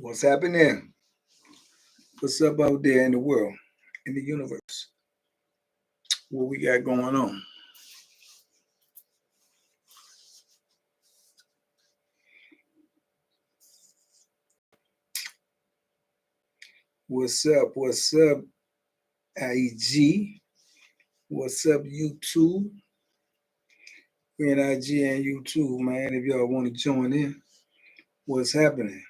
What's happening? What's up out there in the world, in the universe? What we got going on? What's up? What's up, IG? What's up, YouTube? We in IG and YouTube, man. If y'all want to join in, what's happening?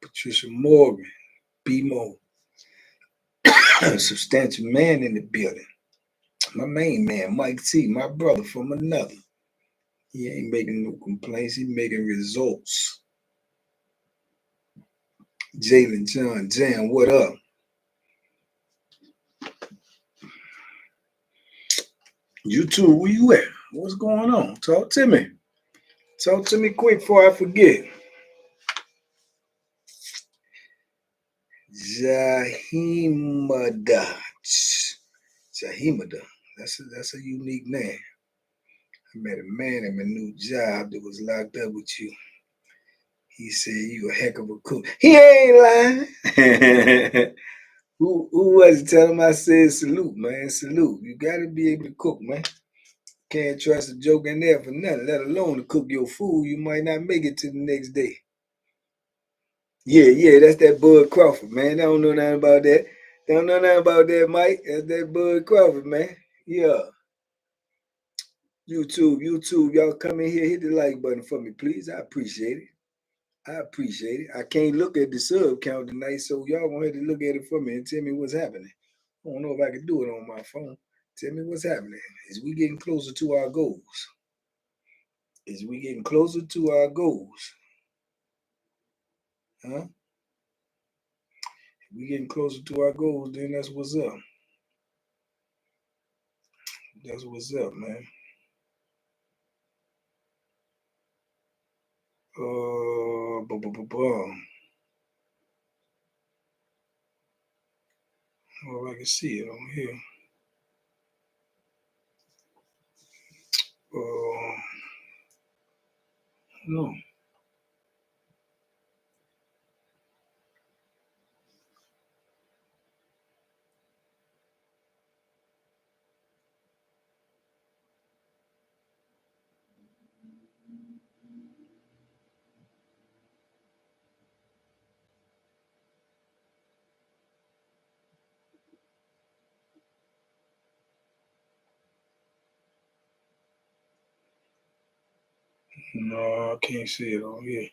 Patricia Morgan, B-Mo, substantial man in the building. My main man, Mike T, my brother from another. He ain't making no complaints. He making results. Jalen John Jam, what up? YouTube, where you at? What's going on? Talk to me. Talk to me quick before I forget. Jahimada. Jahimada. That's a unique name. I met a man at my new job that was locked up with you. He said you a heck of a cook. He ain't lying. Who was it? Tell him I said salute, man. Salute. You gotta be able to cook, man. Can't trust a joke in there for nothing, let alone to cook your food. You might not make it to the next day. Yeah, that's that Bud Crawford, man. They don't know nothing about that. They don't know nothing about that, Mike. That's that Bud Crawford, man. Yeah. YouTube, y'all come in here, hit the like button for me, please. I appreciate it. I can't look at the sub count tonight, so y'all gonna have to look at it for me and tell me what's happening. I don't know if I can do it on my phone. Tell me what's happening. Is we getting closer to our goals? Is we getting closer to our goals? Huh? If we getting closer to our goals, then that's what's up. That's what's up, man. Oh, I can see it on here. No. No, I can't see it on here.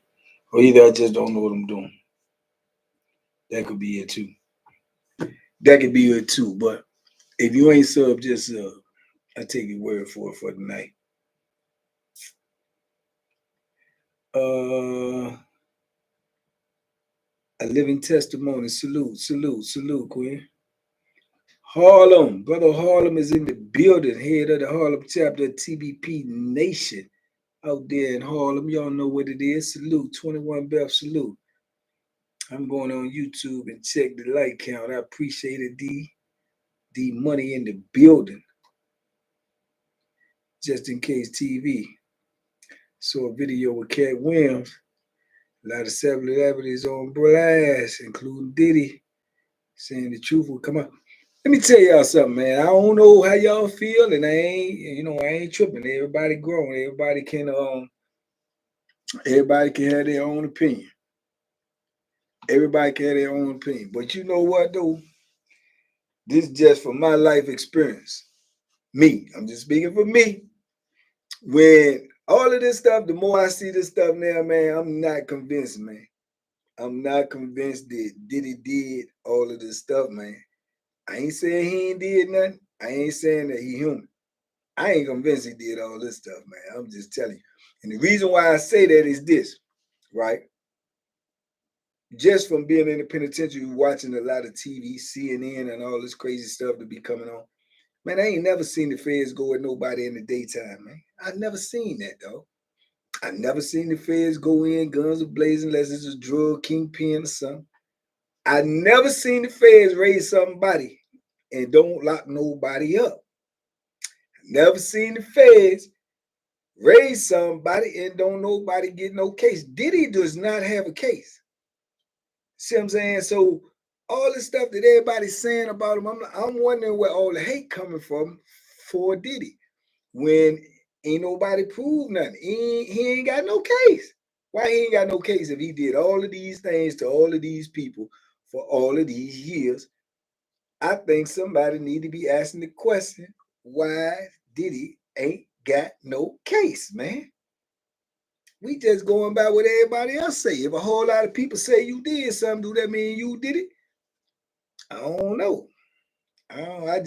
Or either I just don't know what I'm doing. That could be it too. That could be it too. But if you ain't sub, just sub. I take your word for it for tonight. A living testimony. Salute, Queen. Harlem, brother Harlem is in the building. Head of the Harlem chapter of TBP Nation out there in Harlem. Y'all know what it is. Salute, 21 Beth, salute. I'm going on YouTube and check the like count. I appreciate it, D. D Money in the building. Just in case TV. Saw a video with Cat Williams. A lot of celebrities on blast, including Diddy, saying the truth will come out. Let me tell y'all something, man. I don't know how y'all feel, and I ain't tripping. Everybody grown. Everybody can have their own opinion. Everybody can have their own opinion. But you know what, though? This is just from my life experience. Me. I'm just speaking for me. When all of this stuff, the more I see this stuff now, man, I'm not convinced, man. I'm not convinced that Diddy did all of this stuff, man. I ain't saying he ain't did nothing. I ain't saying that he human. I ain't convinced he did all this stuff, man. I'm just telling you. And the reason why I say that is this, right? Just from being in the penitentiary, watching a lot of TV, CNN, and all this crazy stuff to be coming on. Man, I ain't never seen the feds go at nobody in the daytime, man. I never seen that, though. I never seen the feds go in, guns blazing, unless it's a drug kingpin or something. I never seen the feds raise somebody and don't lock nobody up. Never seen the feds raise somebody and don't nobody get no case. Diddy does not have a case. See what I'm saying? So all the stuff that everybody's saying about him, I'm wondering where all the hate coming from for Diddy when ain't nobody proved nothing. He ain't got no case. Why he ain't got no case if he did all of these things to all of these people for all of these years? I think somebody need to be asking the question, why Diddy ain't got no case, man? We just going by what everybody else say. If a whole lot of people say you did something, do that mean you did it? I don't know. I'm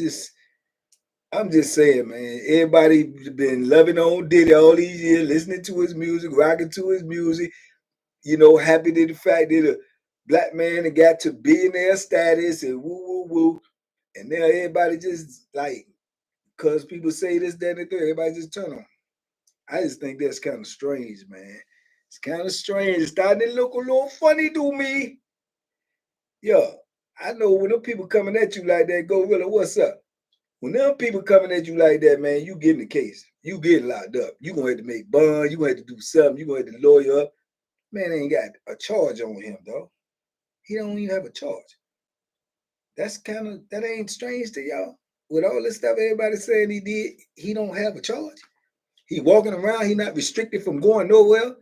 just saying, man. Everybody been loving on Diddy all these years, listening to his music, rocking to his music. Happy to the fact that a black man that got to billionaire status and woo woo woo. And now everybody just like, cause people say this, that, and the third, everybody just turn on. I just think that's kind of strange, man. It's kind of strange. It's starting to look a little funny to me. Yeah, I know when them people coming at you like that, Gorilla, what's up? When them people coming at you like that, man, you getting the case. You getting locked up. You gonna have to make bond. You gonna have to do something. You gonna have to lawyer up. Man ain't got a charge on him, though. He don't even have a charge. That ain't strange to y'all. With all this stuff everybody saying he did, he don't have a charge. He walking around. He not restricted from going nowhere.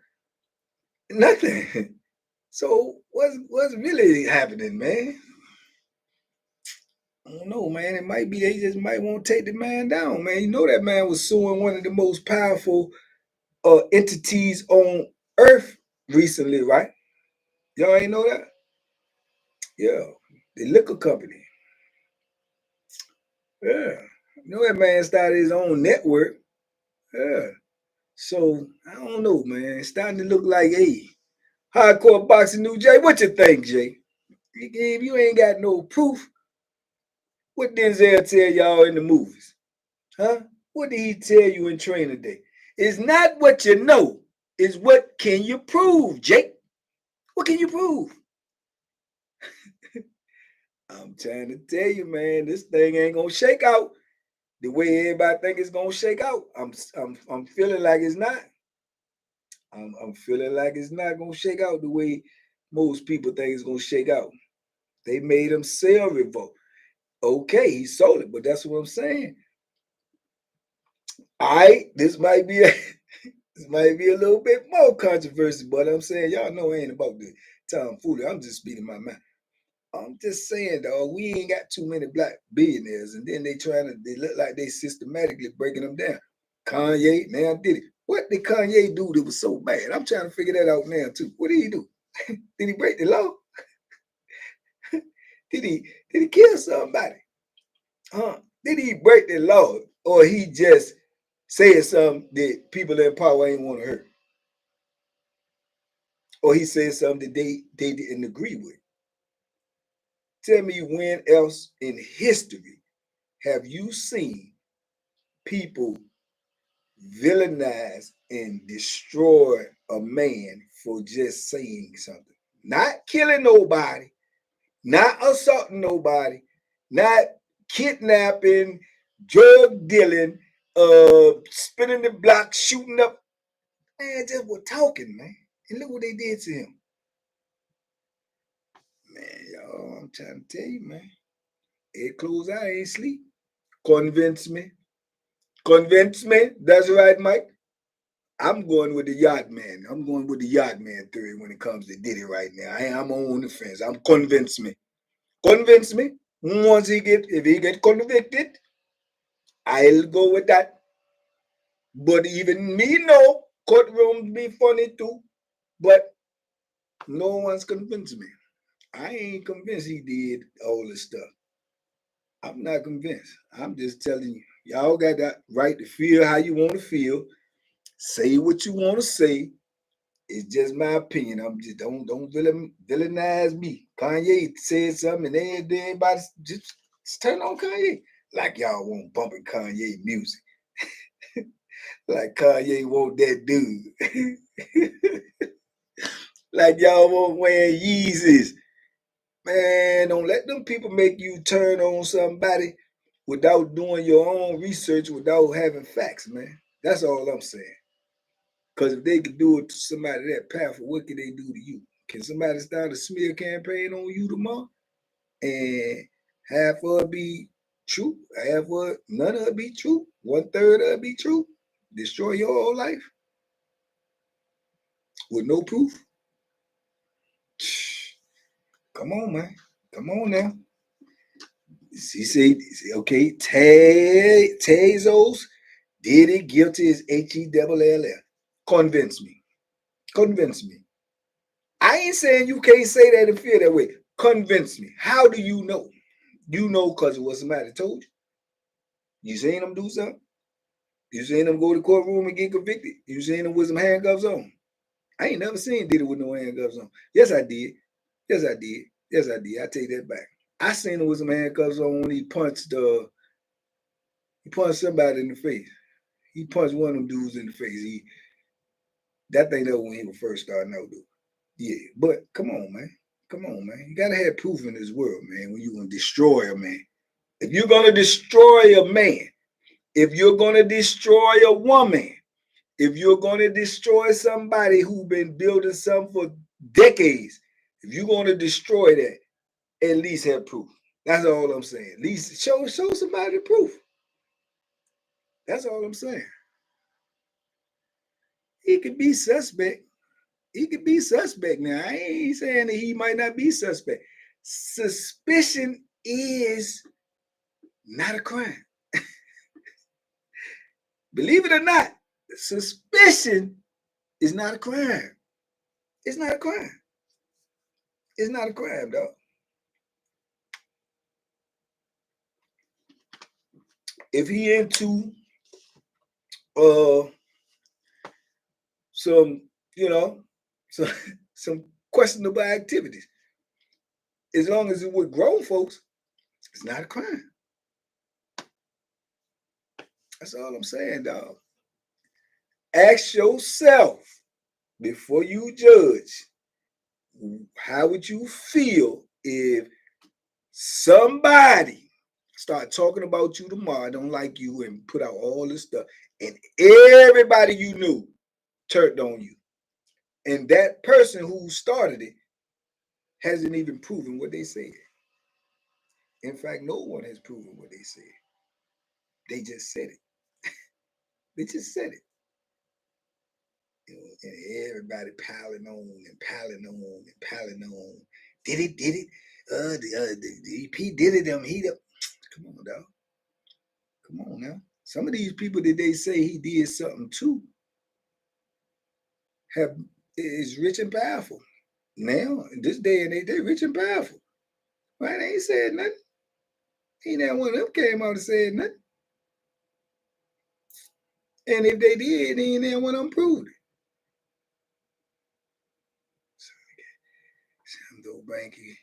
Nothing. So what's really happening, man? I don't know, man. It might be they just might want to take the man down, man. You know that man was suing one of the most powerful entities on earth recently, right? Y'all ain't know that? Yeah, the liquor company. Yeah, you know that man started his own network. Yeah. So I don't know, man. It's starting to look like, hey, hardcore boxing new Jay. What you think, Jay? If you ain't got no proof, what Denzel tell y'all in the movies? Huh? What did he tell you in training day? It's not what you know, it's what can you prove, Jake? What can you prove? I'm trying to tell you, man, this thing ain't gonna shake out the way everybody think it's gonna shake out. I'm feeling like it's not. I'm feeling like it's not gonna shake out the way most people think it's gonna shake out. They made him sell revolt. Okay, he sold it, but that's what I'm saying. All right, this might be this might be a little bit more controversial, but I'm saying y'all know it ain't about the tomfoolery. I'm just speaking my mind. I'm just saying, dog, we ain't got too many black billionaires, and then they look like they systematically breaking them down. Kanye, now Diddy. What did Kanye do that was so bad? I'm trying to figure that out now too. What did he do? Did he break the law? Did he kill somebody? Huh? Did he break the law, or he just said something that people in power ain't want to hear, or he said something that they didn't agree with? Tell me when else in history have you seen people villainize and destroy a man for just saying something? Not killing nobody, not assaulting nobody, not kidnapping, drug dealing, spinning the block, shooting up. Man, just were talking, man. And look what they did to him. Man, y'all, I'm trying to tell you, man. It close eye ain't sleep. Convince me. Convince me. That's right, Mike. I'm going with the yacht man. I'm going with the yacht man theory when it comes to Diddy right now. I'm on the fence. I'm convince me. Convince me. If he get convicted, I'll go with that. But even me know courtrooms be funny too. But no one's convinced me. I ain't convinced he did all this stuff. I'm not convinced. I'm just telling you, y'all got that right to feel how you want to feel. Say what you want to say. It's just my opinion. I'm just don't villainize me. Kanye said something, and everybody just turn on Kanye like y'all want bumping Kanye music, like Kanye want that dude, like y'all want wearing Yeezys. Man, don't let them people make you turn on somebody without doing your own research, without having facts, man. That's all I'm saying. Because if they could do it to somebody that powerful, what can they do to you? Can somebody start a smear campaign on you tomorrow? And half of it be true, half of it, none of it be true, 1/3 of it be true. Destroy your whole life with no proof. Come on, man. Come on now. He said, okay, Tezos Diddy guilty is H-E-double-L-L. Convince me. Convince me. I ain't saying you can't say that and feel that way. Convince me. How do you know? You know because of what somebody told you. You seen them do something? You seen them go to the courtroom and get convicted? You seen them with some handcuffs on? I ain't never seen Diddy with no handcuffs on. Yes, I did. Yes, I did. Yes, I did. I take that back. I seen him with some handcuffs on when he punched somebody in the face. He punched one of them dudes in the face. That thing that when he was first starting out, dude. Yeah, but come on, man. Come on, man. You gotta have proof in this world, man, when you're gonna destroy a man. If you're gonna destroy a man, if you're gonna destroy a woman, if you're gonna destroy somebody who's been building something for decades, if you're gonna destroy that, at least have proof. That's all I'm saying. At least show somebody the proof. That's all I'm saying. He could be suspect. He could be suspect now. I ain't saying that he might not be suspect. Suspicion is not a crime. Believe it or not, suspicion is not a crime. It's not a crime. It's not a crime, dog. If he into some, some questionable activities, as long as it's with grown folks, it's not a crime. That's all I'm saying, dog. Ask yourself before you judge, how would you feel if somebody start talking about you tomorrow, don't like you, and put out all this stuff, and everybody you knew turned on you, and that person who started it hasn't even proven what they said. In fact, no one has proven what they said. They just said it. They just said it. And everybody piling on and piling on and piling on. Did it? The EP did it. Come on, dog. Come on now. Some of these people that they say he did something to is rich and powerful. Now, in this day and age, they rich and powerful. Right? They ain't said nothing. Ain't that one of them came out and said nothing. And if they did, ain't that one of them proved it. Though, Banky.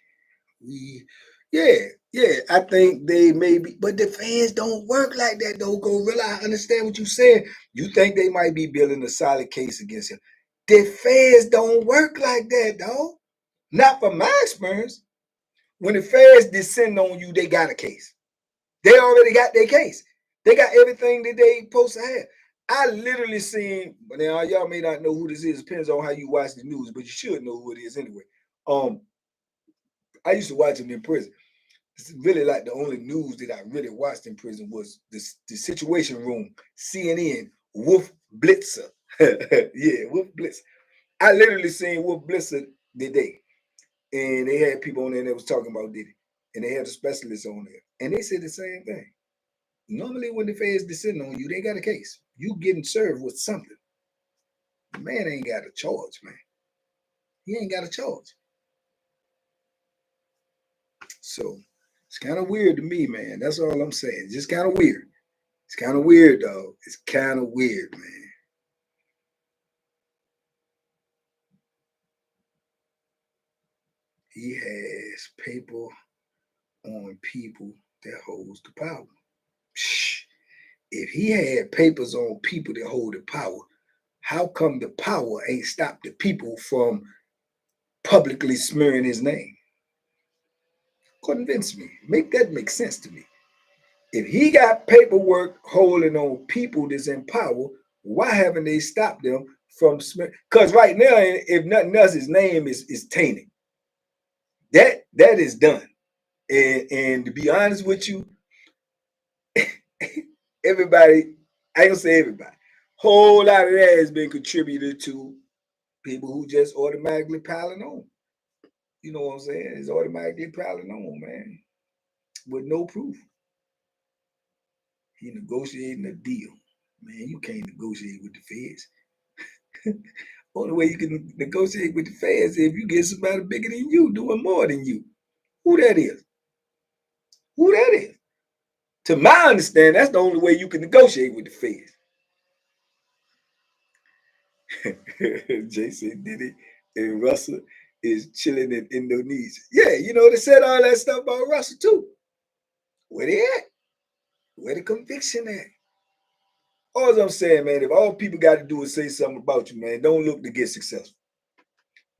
I think they may be, but the fans don't work like that though, Gorilla. I understand what you said. You think they might be building a solid case against him. The fans don't work like that, dog. Not from my experience. When the fans descend on you, they got a case. They already got their case. They got everything that they supposed to have. I literally seen, but now y'all may not know who this is. It depends on how you watch the news, but you should know who it is anyway. I used to watch him in prison. It's really like the only news that I really watched in prison was the Situation Room, CNN, Wolf Blitzer. Yeah, Wolf Blitzer. I literally seen Wolf Blitzer today. And they had people on there that was talking about Diddy. And they had a specialist on there. And they said the same thing. Normally when the feds descend on you, they got a case. You getting served with something. The man ain't got a charge, man. He ain't got a charge. So it's kind of weird to me, man. That's all I'm saying. Just kind of weird. It's kind of weird, though. It's kind of weird, man. He has paper on people that holds the power. If he had papers on people that hold the power, how come the power ain't stopped the people from publicly smearing his name? Convince me. Make that make sense to me. If he got paperwork holding on people that's in power, why haven't they stopped them from Smith. Because right now, if nothing else, his name is tainted. That is done. And to be honest with you, everybody, I ain't gonna say everybody, whole lot of that has been contributed to people who just automatically piling on. You know what I'm saying? It's automatically piling on, man, with no proof. He negotiating a deal. Man, you can't negotiate with the feds. Only way you can negotiate with the feds is if you get somebody bigger than you doing more than you. Who that is? Who that is? To my understanding, that's the only way you can negotiate with the feds. Jason Diddy and Russell is chilling in Indonesia. Yeah, you know, they said all that stuff about Russell too. Where they at? Where the conviction at? All I'm saying, man, if all people got to do is say something about you, man, don't look to get successful.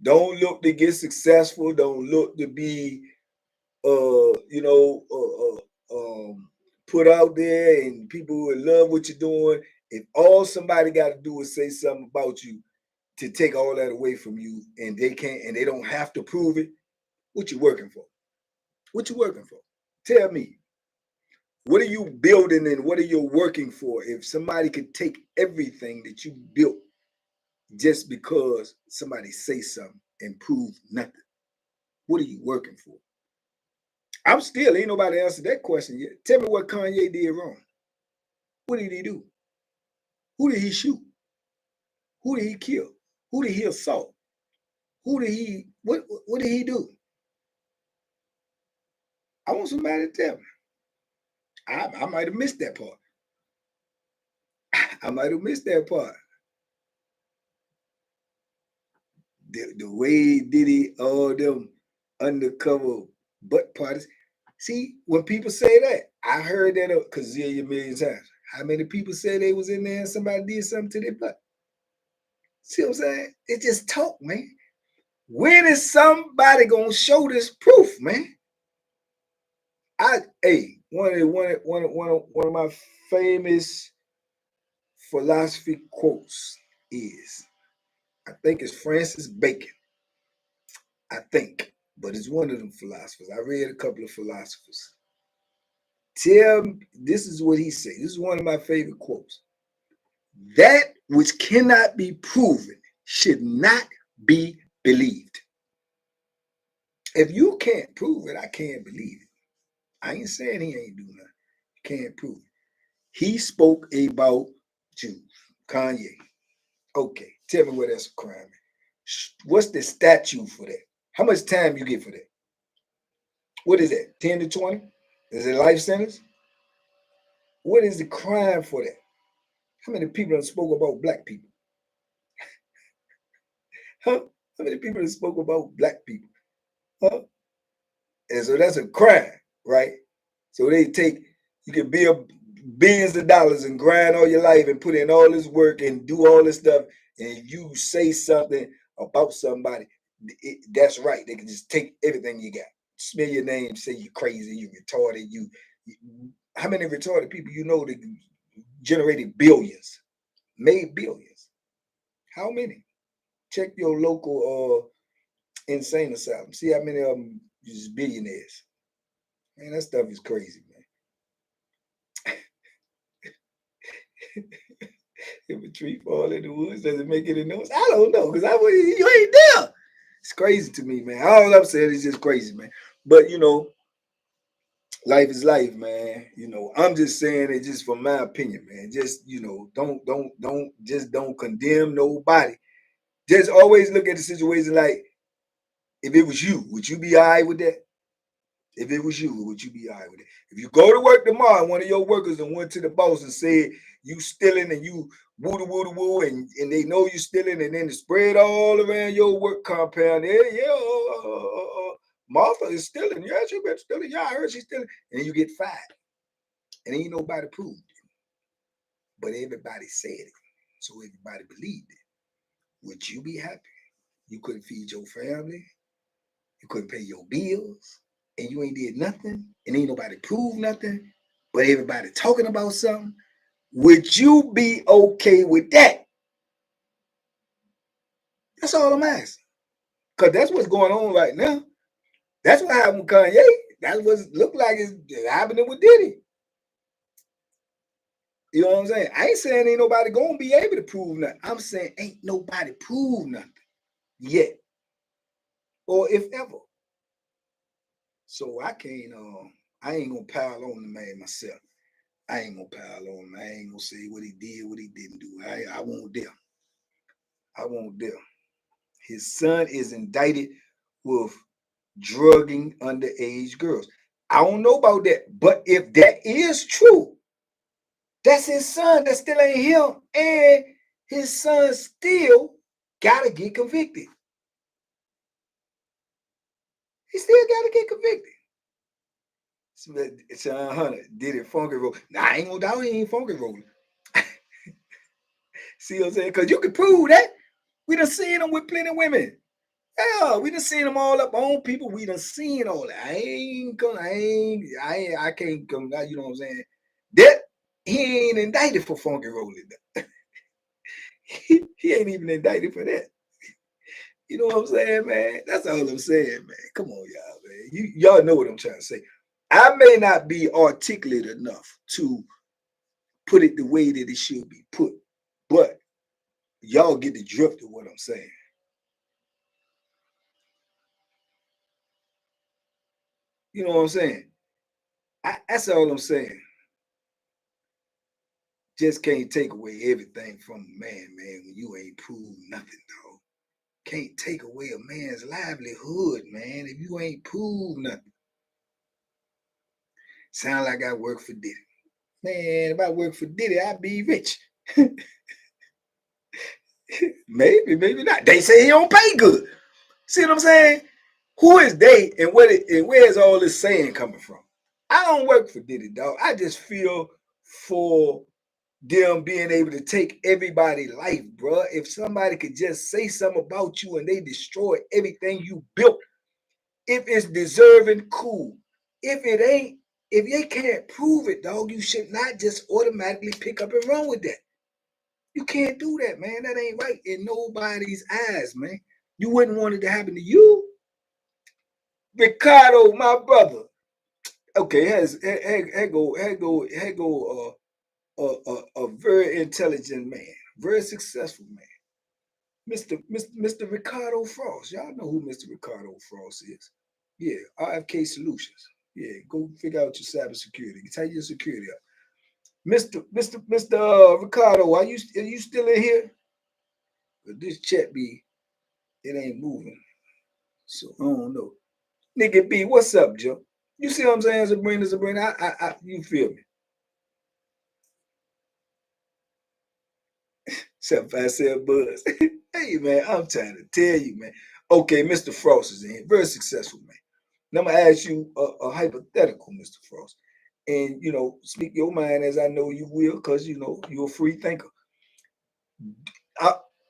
Don't look to get successful. Don't look to be, put out there and people will love what you're doing. If all somebody got to do is say something about you to take all that away from you, and they can't, and they don't have to prove it, what you working for? What you working for? Tell me. What are you building and what are you working for? If somebody could take everything that you built just because somebody say something and prove nothing, what are you working for? I'm still, ain't nobody answered that question yet. Tell me what Kanye did wrong. What did he do? Who did he shoot? Who did he kill? Who did he assault? Who did he, what did he do? I want somebody to tell me. I might have missed that part. I might have missed that part. The way Diddy, all them undercover butt parties. See, when people say that, I heard that a gazillion million times. How many people say they was in there and somebody did something to their butt? See what I'm saying? It's just talk, man. When is somebody gonna show this proof, man? One of my famous philosophy quotes is, I think it's Francis Bacon. I think, but it's one of them philosophers. I read a couple of philosophers. This is what he said. This is one of my favorite quotes. That which cannot be proven should not be believed. If you can't prove it, I can't believe it. I ain't saying he ain't doing nothing. Can't prove it. He spoke about Jews, Kanye. Okay, tell me where that's a crime. What's the statute for that? How much time you get for that? What is that? 10 to 20? Is it life sentence? What is the crime for that? How many people have spoke about black people? Huh? How many people have spoke about black people? Huh? And so that's a crime, right? So they take, you can build billions of dollars and grind all your life and put in all this work and do all this stuff, and you say something about somebody, that's right. They can just take everything you got, smear your name, say you're crazy, you retarded. How many retarded people you know that generated billions, made billions? How many? Check your local insane asylum. See how many of them just billionaires. Man, that stuff is crazy, man. If a tree fall in the woods, does it make any noise? I don't know, because you ain't there. It's crazy to me, man. All I'm saying is just crazy, man. But you know, life is life, man. You know, I'm just saying it just from my opinion, man. Just, you know, don't condemn nobody. Just always look at the situation like, if it was you, would you be all right with that? If it was you, would you be all right with it? If you go to work tomorrow, one of your workers and went to the boss and said you stealing and you woo and they know you stealing, and then it spread all around your work compound. Martha is stealing. Yeah, she been stealing. Yeah, I heard she's stealing. And then you get fired. And ain't nobody proved it. But everybody said it. So everybody believed it. Would you be happy? You couldn't feed your family. You couldn't pay your bills. And you ain't did nothing. And ain't nobody proved nothing. But everybody talking about something. Would you be okay with that? That's all I'm asking. Because that's what's going on right now. That's what happened with Kanye. That's what it looked like is happening with Diddy. You know what I'm saying? I ain't saying ain't nobody gonna be able to prove nothing. I'm saying ain't nobody proved nothing yet, or if ever. So I can't. I ain't gonna pile on the man myself. I ain't gonna pile on him. I ain't gonna say what he did, what he didn't do. I won't dare. I won't dare. His son is indicted with drugging underage girls. I don't know about that, but if that is true, that's his son. That still ain't him, and his son still gotta get convicted. He still gotta get convicted. Sean Hunter did it funky roll. Now I ain't gonna doubt he ain't funky rolling. See what I'm saying? Because you can prove that. We done seen him with plenty of women. Yeah, we done seen them all up on people. We done seen all that. I can't come. You know what I'm saying? That he ain't indicted for funky rolling. he ain't even indicted for that. You know what I'm saying, man? That's all I'm saying, man. Come on, y'all, man. Y'all know what I'm trying to say. I may not be articulate enough to put it the way that it should be put, but y'all get the drift of what I'm saying. You know what I'm saying? That's all I'm saying. Just can't take away everything from a man, when you ain't proved nothing, dog. Can't take away a man's livelihood, man, if you ain't proved nothing. Sound like I work for Diddy. Man, if I work for Diddy, I'd be rich. Maybe, maybe not. They say he don't pay good. See what I'm saying? Who is they and where's all this saying coming from? I don't work for Diddy, dog. I just feel for them being able to take everybody's life, bro. If somebody could just say something about you and they destroy everything you built, if it's deserving, cool. If it ain't, if they can't prove it, dog, you should not just automatically pick up and run with that. You can't do that, man. That ain't right in nobody's eyes, man. You wouldn't want it to happen to you. Ricardo, my brother. Okay, go a very intelligent man, very successful man. Mr. Ricardo Frost. Y'all know who Mr. Ricardo Frost is. Yeah, RFK Solutions. Yeah, go figure out your cybersecurity. Take your security up. Mr. Ricardo, are you still in here? But this chat it ain't moving. So I don't know. Nigga B, what's up, Joe? You see what I'm saying, Sabrina? You feel me? 757 Buzz. Hey, man, I'm trying to tell you, man. Okay, Mr. Frost is in here. Very successful, man. Now I'm going to ask you a hypothetical, Mr. Frost. And, speak your mind as I know you will, because, you're a free thinker.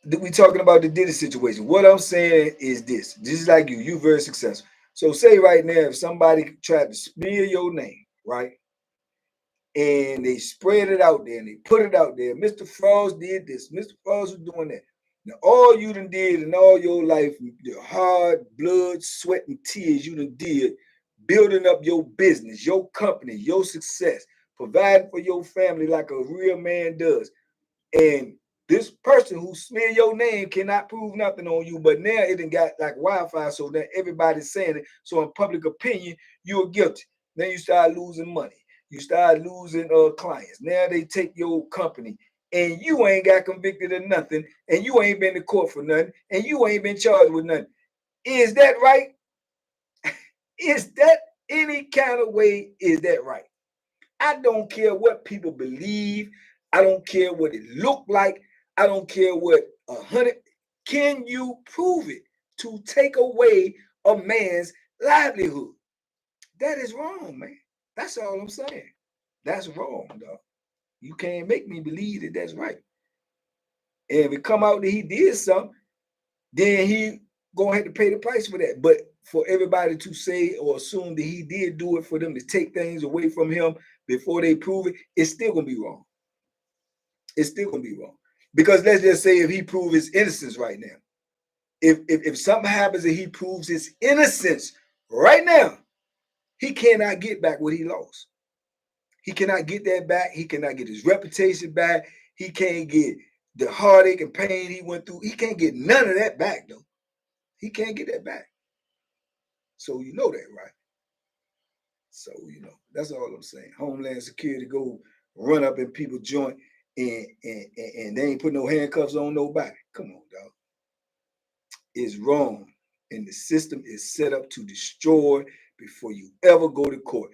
We talking about the Diddy situation. What I'm saying is this. Just like you very successful. So say right now, if somebody tried to smear your name, right? And they spread it out there and they put it out there. Mr. Frost did this. Mr. Frost was doing that. Now, all you done did in all your life, your hard blood, sweat, and tears you done did, building up your business, your company, your success, providing for your family like a real man does. And this person who smear your name cannot prove nothing on you, but now it done got like wildfire, so that everybody's saying it. So in public opinion, you're guilty. Then you start losing money. You start losing clients. Now they take your company and you ain't got convicted of nothing and you ain't been to court for nothing and you ain't been charged with nothing. Is that right? Is that any kind of way? Is that right? I don't care what people believe. I don't care what it looked like. I don't care what 100. Can you prove it to take away a man's livelihood? That is wrong, man. That's all I'm saying. That's wrong, dog. You can't make me believe that that's right. And if it come out that he did something, then he gonna have to pay the price for that. But for everybody to say or assume that he did do it, for them to take things away from him before they prove it, it's still gonna be wrong. It's still gonna be wrong. Because let's just say if he prove his innocence right now, if something happens and he proves his innocence right now, he cannot get back what he lost. He cannot get that back. He cannot get his reputation back. He can't get the heartache and pain he went through. He can't get none of that back, though. He can't get that back. So you know that, right? So, that's all I'm saying. Homeland Security go run up in people's joint and they ain't put no handcuffs on nobody. Come on, dog. It's wrong. And the system is set up to destroy before you ever go to court,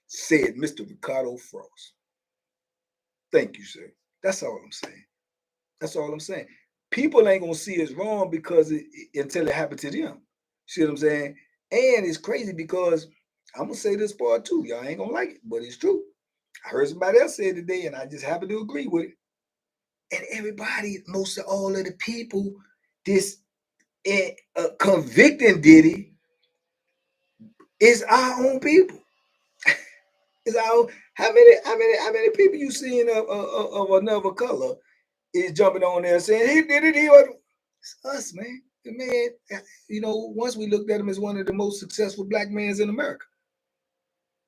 said Mr. Ricardo Frost. Thank you, sir. That's all I'm saying. That's all I'm saying. People ain't gonna see it's wrong because until it happened to them. See what I'm saying? And it's crazy because I'm gonna say this part too. Y'all ain't gonna like it, but it's true. I heard somebody else say it today, and I just happen to agree with it. And everybody, most of all of the people, this convicting Diddy is our own people. It's our own. How many people you seeing of another color is jumping on there saying he did it? It's us, man. The man, once we looked at him as one of the most successful black men in America.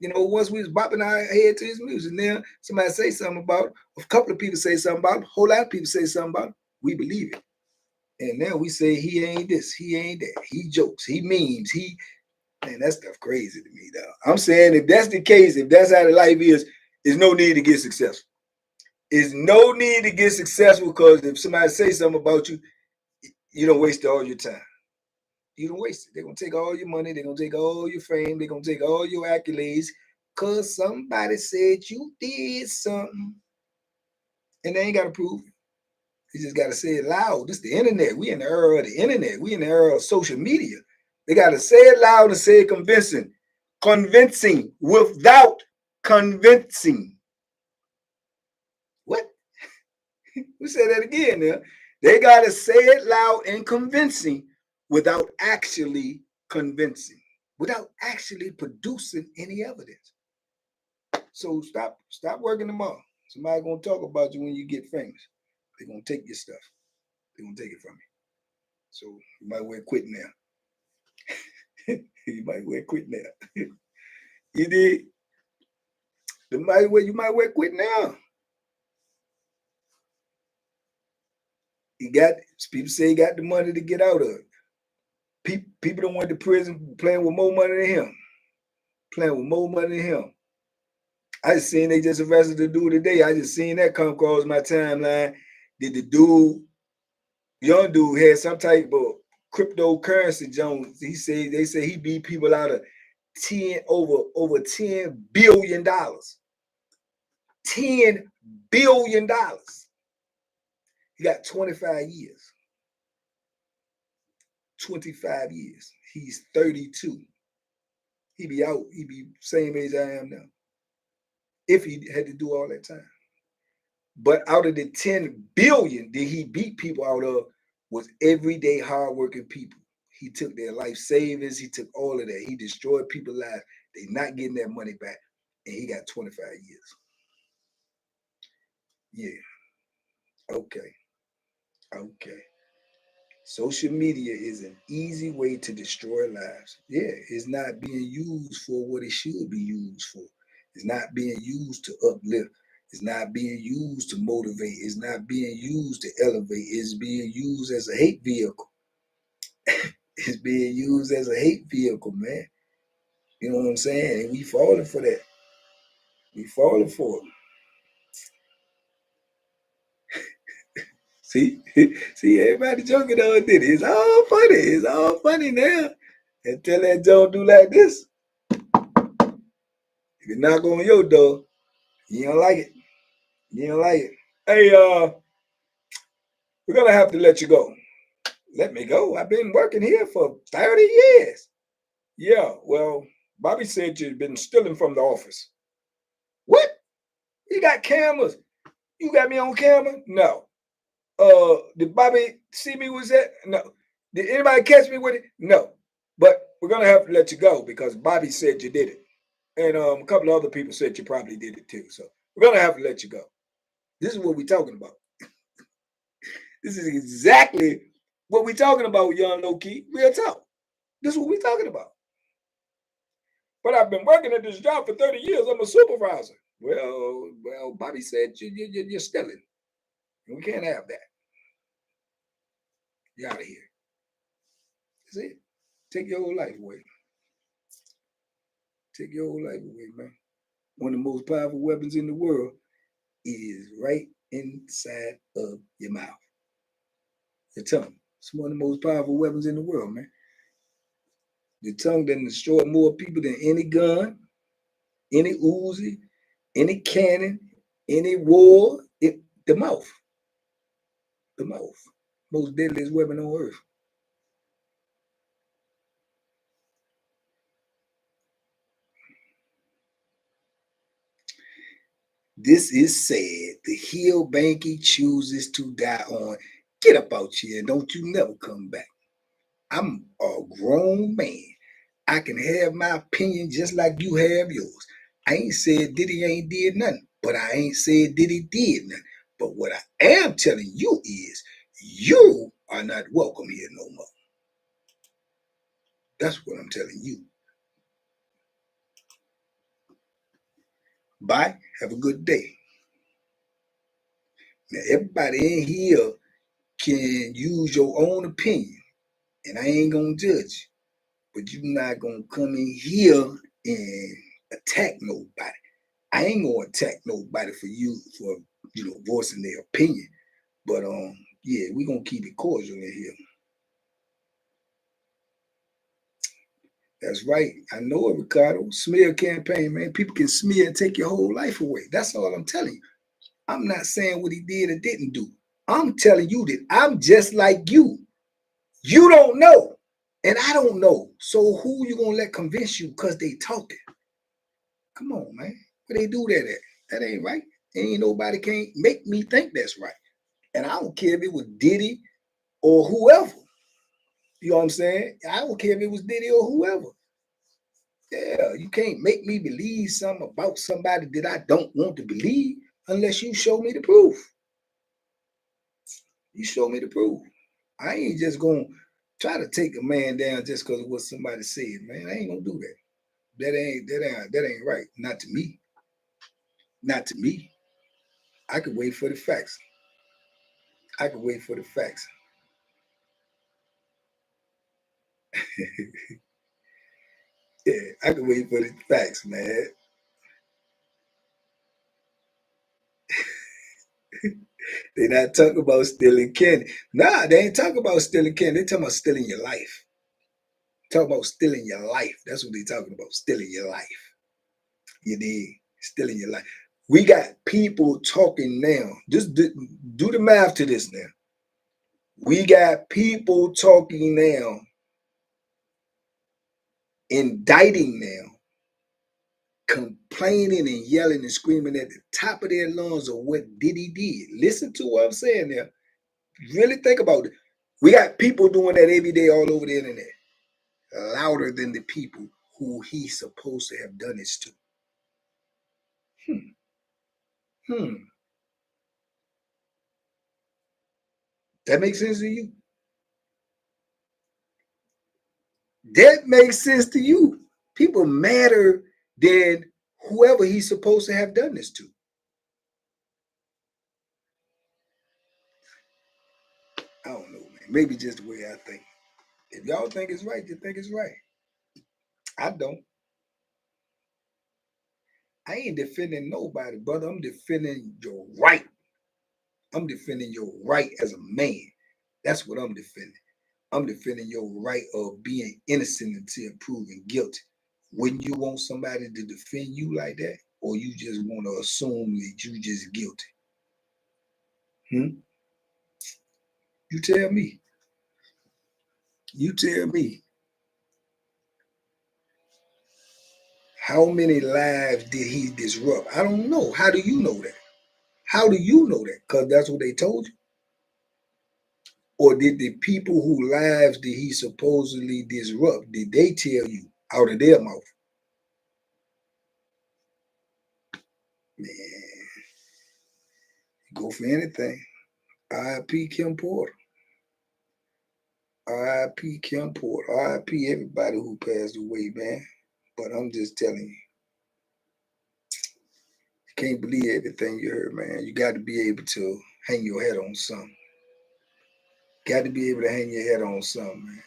Once we was bopping our head to his music, now somebody say something about it, a couple of people say something about it, a whole lot of people say something about it, we believe it. And now we say he ain't this, he ain't that, he jokes, he memes, man, that stuff crazy to me, though. I'm saying if that's the case, if that's how the life is, there's no need to get successful. There's no need to get successful because if somebody say something about you, you don't waste all your time. You don't waste it. They're going to take all your money. They're going to take all your fame. They're going to take all your accolades because somebody said you did something. And they ain't got to prove it. You just got to say it loud. This is the internet. We in the era of the internet. We in the era of social media. They got to say it loud and say it convincing. Convincing without convincing. What? We say that again now. They got to say it loud and convincing without actually convincing, without actually producing any evidence. So stop working them off. Somebody gonna talk about you when you get famous. They're gonna take your stuff. They're gonna take it from you. So you might well quit now. You might well quit now. You did. You might well quit now. People say he got the money to get out of it. People don't went to prison playing with more money than him. Playing with more money than him. I just seen they just arrested the dude today. I just seen that come across my timeline. Did the young dude had some type of cryptocurrency Jones. They say he beat people out of over $10 billion. $10 billion. He got 25 years. 25 years. He's 32. He be out. He be same age I am now. If he had to do all that time. But out of the 10 billion that he beat people out of was everyday hardworking people. He took their life savings. He took all of that. He destroyed people's lives. They're not getting that money back. And he got 25 years. Yeah. Okay. Social media is an easy way to destroy lives. Yeah, it's not being used for what it should be used for. It's not being used to uplift. It's not being used to motivate. It's not being used to elevate. It's being used as a hate vehicle. It's being used as a hate vehicle, man. You know what I'm saying? And we falling for that. We falling for it. See, everybody joking on Diddy. It's all funny. It's all funny now. Until that Joe do like this. If you knock on your door, you don't like it. You don't like it. Hey, we're gonna have to let you go. Let me go. I've been working here for 30 years. Yeah, well, Bobby said you've been stealing from the office. What? You got cameras? You got me on camera? No. Did Bobby see me with that? No. Did anybody catch me with it? No. But we're gonna have to let you go because Bobby said you did it. And a couple of other people said you probably did it too. So we're gonna have to let you go. This is what we're talking about. This is exactly What we talking about, young low key, real talk. This is what we talking about. But I've been working at this job for 30 years. I'm a supervisor. Well, Bobby said you're stealing. We can't have that. You're out of here. That's it. Take your whole life away. Take your whole life away, man. One of the most powerful weapons in the world is right inside of your mouth. Your tongue. It's one of the most powerful weapons in the world, man. The tongue doesn't destroy more people than any gun, any Uzi, any cannon, any war. The mouth. The mouth. Most deadliest weapon on earth. This is sad. The hill Banky chooses to die on. Get up out here and don't you never come back. I'm a grown man. I can have my opinion just like you have yours. I ain't said Diddy ain't did nothing, but I ain't said Diddy did nothing. But what I am telling you is you are not welcome here no more. That's what I'm telling you. Bye. Have a good day. Now, everybody in here can use your own opinion, and I ain't gonna judge, but you're not gonna come in here and attack nobody. I ain't gonna attack nobody for voicing their opinion. But yeah, we gonna keep it cordial in here. That's right. I know it, Ricardo. Smear campaign, man. People can smear and take your whole life away. That's all I'm telling you. I'm not saying what he did or didn't do. I'm telling you that I'm just like you. You don't know, and I don't know. So who you gonna let convince you because they talking? Come on, man. Where they do that at? That ain't right. Ain't nobody can't make me think that's right. And I don't care if it was Diddy or whoever. You know what I'm saying? I don't care if it was Diddy or whoever. Yeah, you can't make me believe something about somebody that I don't want to believe unless you show me the proof. You show me the proof. I ain't just gonna try to take a man down just because of what somebody said, man. I ain't gonna do that. That ain't right. Not to me. Not to me. I could wait for the facts. I could wait for the facts. Yeah, I could wait for the facts, man. They not talking about stealing candy. Nah, they ain't talking about stealing candy. They talking about stealing your life. Talking about stealing your life. That's what they talking about. Stealing your life. You dig? Stealing your life. We got people talking now. Just do the math to this now. We got people talking now, indicting now, complaining and yelling and screaming at the top of their lungs of what Diddy did. Listen to what I'm saying there. Really think about it. We got people doing that every day all over the internet, louder than the people who he's supposed to have done this to. Hmm. That makes sense to you? That makes sense to you. People madder than whoever he's supposed to have done this to. I don't know, man. Maybe just the way I think. If y'all think it's right, you think it's right. I don't. I ain't defending nobody, brother. I'm defending your right. I'm defending your right as a man. That's what I'm defending. I'm defending your right of being innocent until proven guilty. Wouldn't you want somebody to defend you like that? Or you just want to assume that you just guilty? Hmm? You tell me. You tell me. How many lives did he disrupt? I don't know. How do you know that? How do you know that? Because that's what they told you? Or did the people whose lives did he supposedly disrupt, did they tell you out of their mouth? Man, go for anything. I.P. Kim Porter. R.I.P. Kim Porter. R.I.P. everybody who passed away, man. But I'm just telling you, you can't believe everything you heard, man. You got to be able to hang your head on something. Got to be able to hang your head on something, man.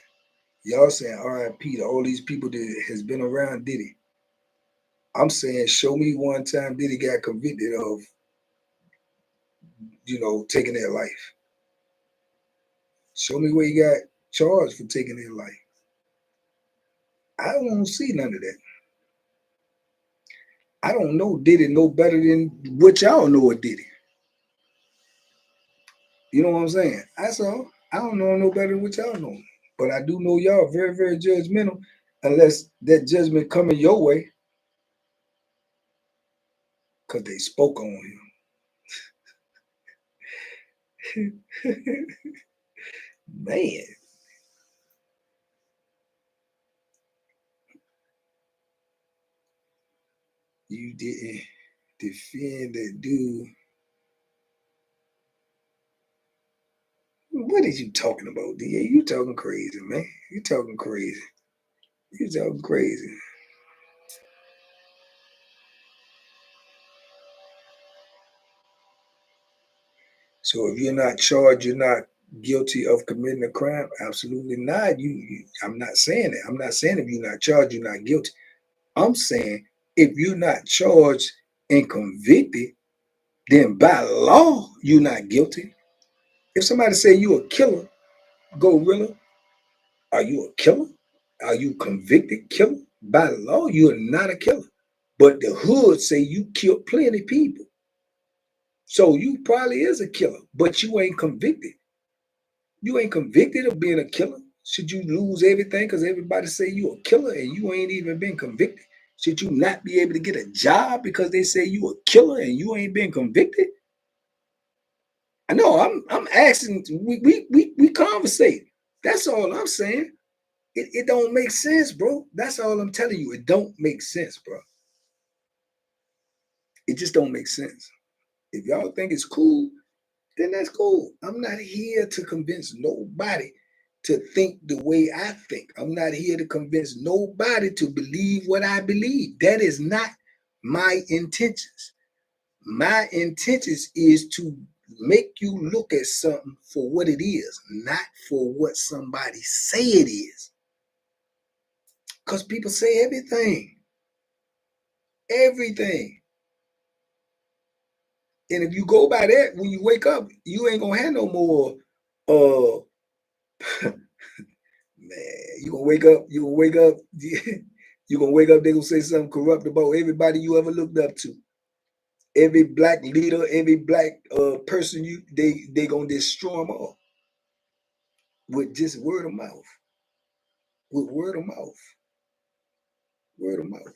Y'all saying R.I.P. to all these people that has been around Diddy. I'm saying, show me one time Diddy got convicted of, taking their life. Show me where he got charged for taking their life. I don't want to see none of that. I don't know Diddy no better than what y'all know of Diddy. You know what I'm saying? That's all. I don't know no better than what y'all know. But I do know y'all very, very judgmental unless that judgment coming your way because they spoke on him. Man. You didn't defend that dude. What is you talking about, DA? You talking crazy, man. You talking crazy. You talking crazy. So if you're not charged, you're not guilty of committing a crime? Absolutely not. I'm not saying that. I'm not saying if you're not charged, you're not guilty. I'm saying if you're not charged and convicted, then by law, you're not guilty. If somebody say you a killer, gorilla, are you a killer? Are you convicted killer? By law, you are not a killer. But the hood say you killed plenty of people. So you probably is a killer, but you ain't convicted. You ain't convicted of being a killer. Should you lose everything because everybody say you a killer and you ain't even been convicted? Should you not be able to get a job because they say you a killer and you ain't been convicted? I know I'm asking. We conversate. That's all I'm saying. It don't make sense, bro. That's all I'm telling you. It don't make sense, bro. It just don't make sense. If y'all think it's cool, then that's cool. I'm not here to convince nobody to think the way I think. I'm not here to convince nobody to believe what I believe. That is not my intentions. My intentions is to make you look at something for what it is, not for what somebody say it is. Because people say everything. Everything. And if you go by that, when you wake up, you ain't gonna have no more man, you're gonna wake up, they're gonna say something corrupt about everybody you ever looked up to. Every black leader, every black person they gonna destroy them all. With just word of mouth. With word of mouth. Word of mouth.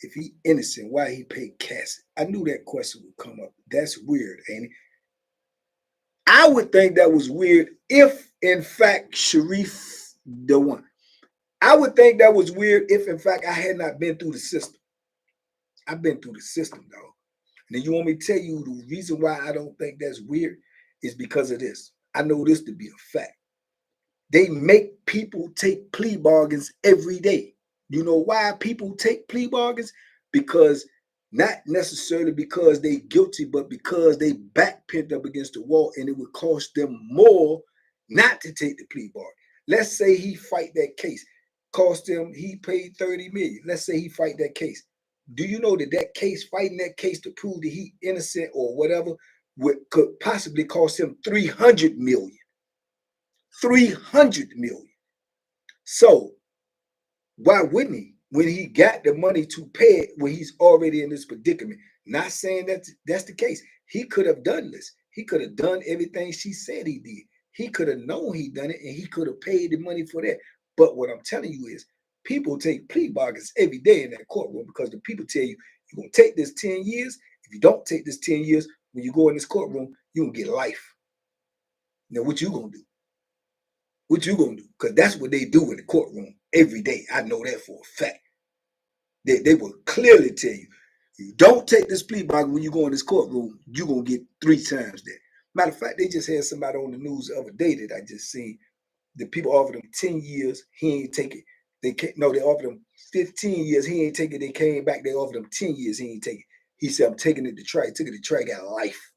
If he innocent, why he paid Cassie? I knew that question would come up. That's weird, ain't it? I would think that was weird if, in fact, Sharif the one. I would think that was weird if, in fact, I had not been through the system. I've been through the system, dog. And then you want me to tell you the reason why I don't think that's weird is because of this. I know this to be a fact. They make people take plea bargains every day. You know why people take plea bargains? Because not necessarily because they guilty, but because they back pinned up against the wall and it would cost them more not to take the plea bargain. Let's say he fight that case. Cost him, he paid 30 million. Let's say he fight that case. Do you know that case, fighting that case to prove that he innocent or whatever, could possibly cost him 300 million? 300 million. So why wouldn't he? When he got the money to pay it, when he's already in this predicament. Not saying that that's the case. He could have done this. He could have done everything she said he did. He could have known he done it and he could have paid the money for that. But what I'm telling you is people take plea bargains every day in that courtroom because the people tell you, you're going to take this 10 years. If you don't take this 10 years, when you go in this courtroom, you're going to get life. Now, what you going to do? What you going to do? Because that's what they do in the courtroom every day. I know that for a fact. They will clearly tell you, you don't take this plea bargain when you go in this courtroom, you're going to get 3 times that. Matter of fact, they just had somebody on the news the other day that I just seen. The people offered him 10 years. He ain't take it. They can't. No, they offered him 15 years. He ain't take it. They came back. They offered him 10 years. He ain't take it. He said, I'm taking it to try. He took it to try. Got life.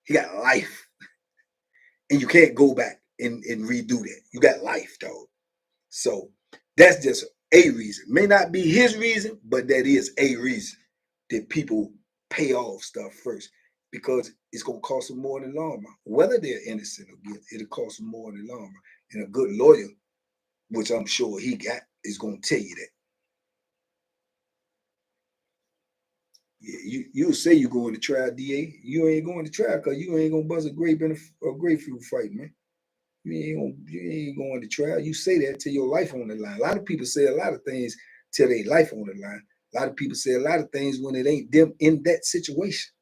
He got life. And you can't go back and redo that. You got life, dog. So that's just a reason. May not be his reason, but that is a reason that people pay off stuff first, because it's going to cost them more in the long run. Whether they're innocent or guilty, it'll cost them more in the long run. And a good lawyer, which I'm sure he got, is going to tell you that. Yeah, you'll say you're going to trial, DA. You ain't going to trial because you ain't going to buzz a grape in a grapefruit fight, man. You ain't going to trial. You say that till your life on the line. A lot of people say a lot of things till their life on the line. A lot of people say a lot of things when it ain't them in that situation.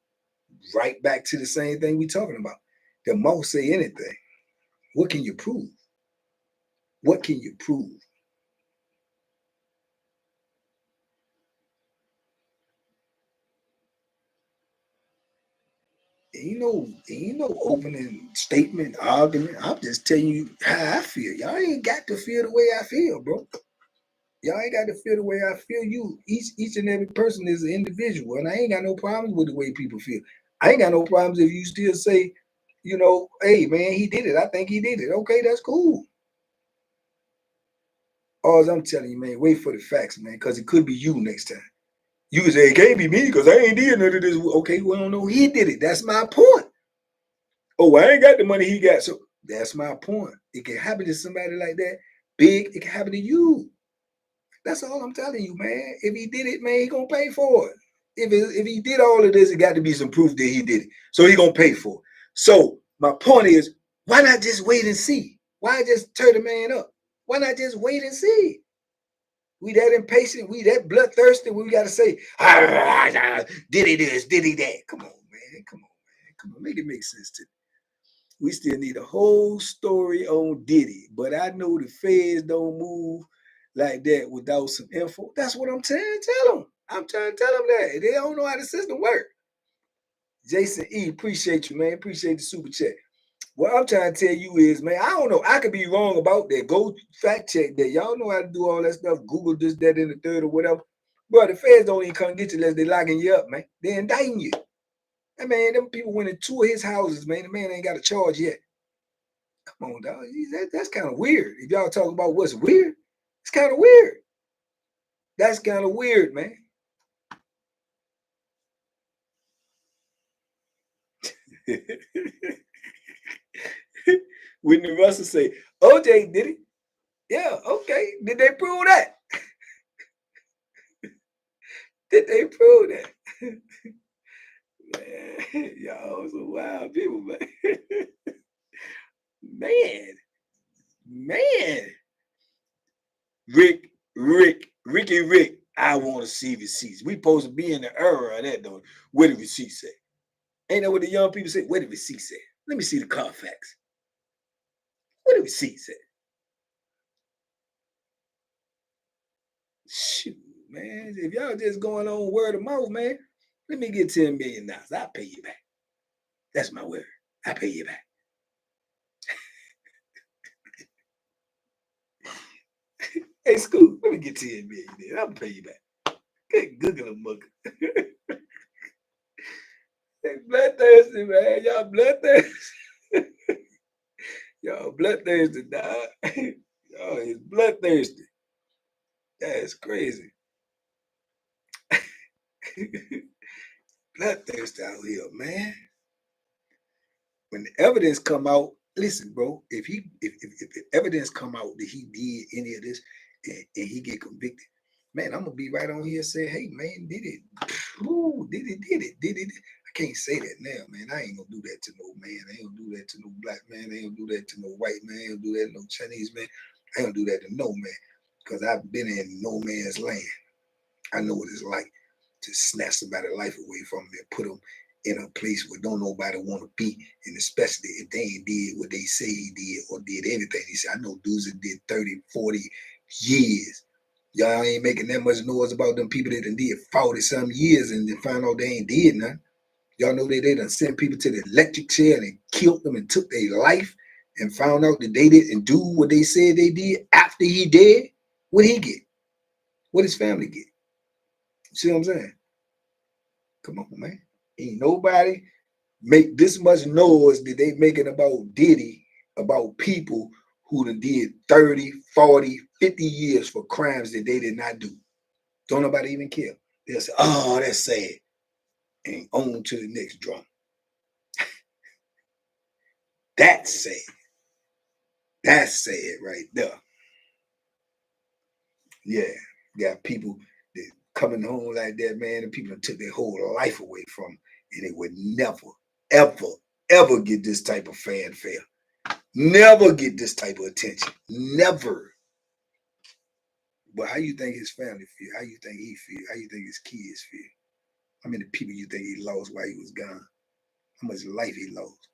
Right back to the same thing we talking about. The most say anything. What can you prove? What can you prove? Ain't no opening statement, argument. I'm just telling you how I feel. Y'all ain't got to feel the way I feel, bro. Y'all ain't got to feel the way I feel. Each and every person is an individual, and I ain't got no problems with the way people feel. I ain't got no problems if you still say, hey man, he did it. I think he did it. Okay, that's cool. All I'm telling you, man, wait for the facts, man, because it could be you next time. You can say it can't be me because I ain't did none of this. Okay, well, I don't know. He did it. That's my point. Oh, I ain't got the money he got. So that's my point. It can happen to somebody like that. Big, it can happen to you. That's all I'm telling you, man. If he did it, man, he gonna pay for it. If he did all of this, it got to be some proof that he did it. So he gonna pay for it. So my point is, why not just wait and see? Why just turn the man up? Why not just wait and see? We that impatient, we that bloodthirsty, we gotta say, did he this, did he that? Come on, man. Come on, man. Come on, make it make sense to me. We still need a whole story on Diddy, but I know the feds don't move like that without some info. That's what I'm trying to tell them. I'm trying to tell them that. They don't know how the system works. Jason E, appreciate you, man. Appreciate the super chat. What I'm trying to tell you is, man, I don't know. I could be wrong about that. Go fact check that. Y'all know how to do all that stuff. Google this, that, and the third, or whatever. Bro, the feds don't even come get you unless they locking you up, man. They indicting you. That man, them people went in 2 of his houses, man. The man ain't got a charge yet. Come on, dog. That's kind of weird. If y'all talking about what's weird, it's kind of weird. That's kind of weird, man. Whitney Russell say, OJ did it. Yeah, okay. Did they prove that? Did they prove that? Man, y'all some wild people, man. Man. Rick, I want to see receipts. We supposed to be in the era of that, though. Where the receipt say? Ain't that what the young people say? Where the receipt say? Let me see the Carfax. Where the receipt say? Shoot, man. If y'all just going on word of mouth, man, let me get $10 million. I'll pay you back. That's my word. I'll pay you back. Hey, Scoop, let me get $10 million. I'll pay you back. Get Google a mugger. They bloodthirsty, man. Y'all bloodthirsty. Y'all bloodthirsty, dog. Y'all is bloodthirsty. That's crazy. Bloodthirsty out here, man. When the evidence come out, listen, bro. If evidence come out that he did any of this and he get convicted, man, I'm gonna be right on here saying, hey, man, did it? Ooh, did it? I can't say that now, man. I ain't gonna do that to no man. I ain't gonna do that to no black man. I ain't gonna do that to no white man. I ain't gonna do that to no Chinese man. I ain't gonna do that to no man, because I've been in no man's land. I know what it's like to snatch somebody's life away from them and put them in a place where don't nobody want to be, and especially if they ain't did what they say he did or did anything. He said, I know dudes that did 30, 40 years. Y'all ain't making that much noise about them people that did 40-some years and then find out they ain't did nothing. Y'all know they done sent people to the electric chair and killed them and took their life and found out that they didn't do what they said they did after he dead. What he get? What his family get? See what I'm saying? Come on, man. Ain't nobody make this much noise that they making about Diddy, about people who done did 30, 40, 50 years for crimes that they did not do. Don't nobody even care. They'll say, oh, that's sad. And on to the next drum. That's sad. That's sad right there. Yeah, got people that coming home like that, man, and people that took their whole life away from them, and they would never, ever, ever get this type of fanfare. Never get this type of attention. Never. But how you think his family feel? How you think he feel? How you think his kids feel? How many people you think he lost while he was gone? How much life he lost?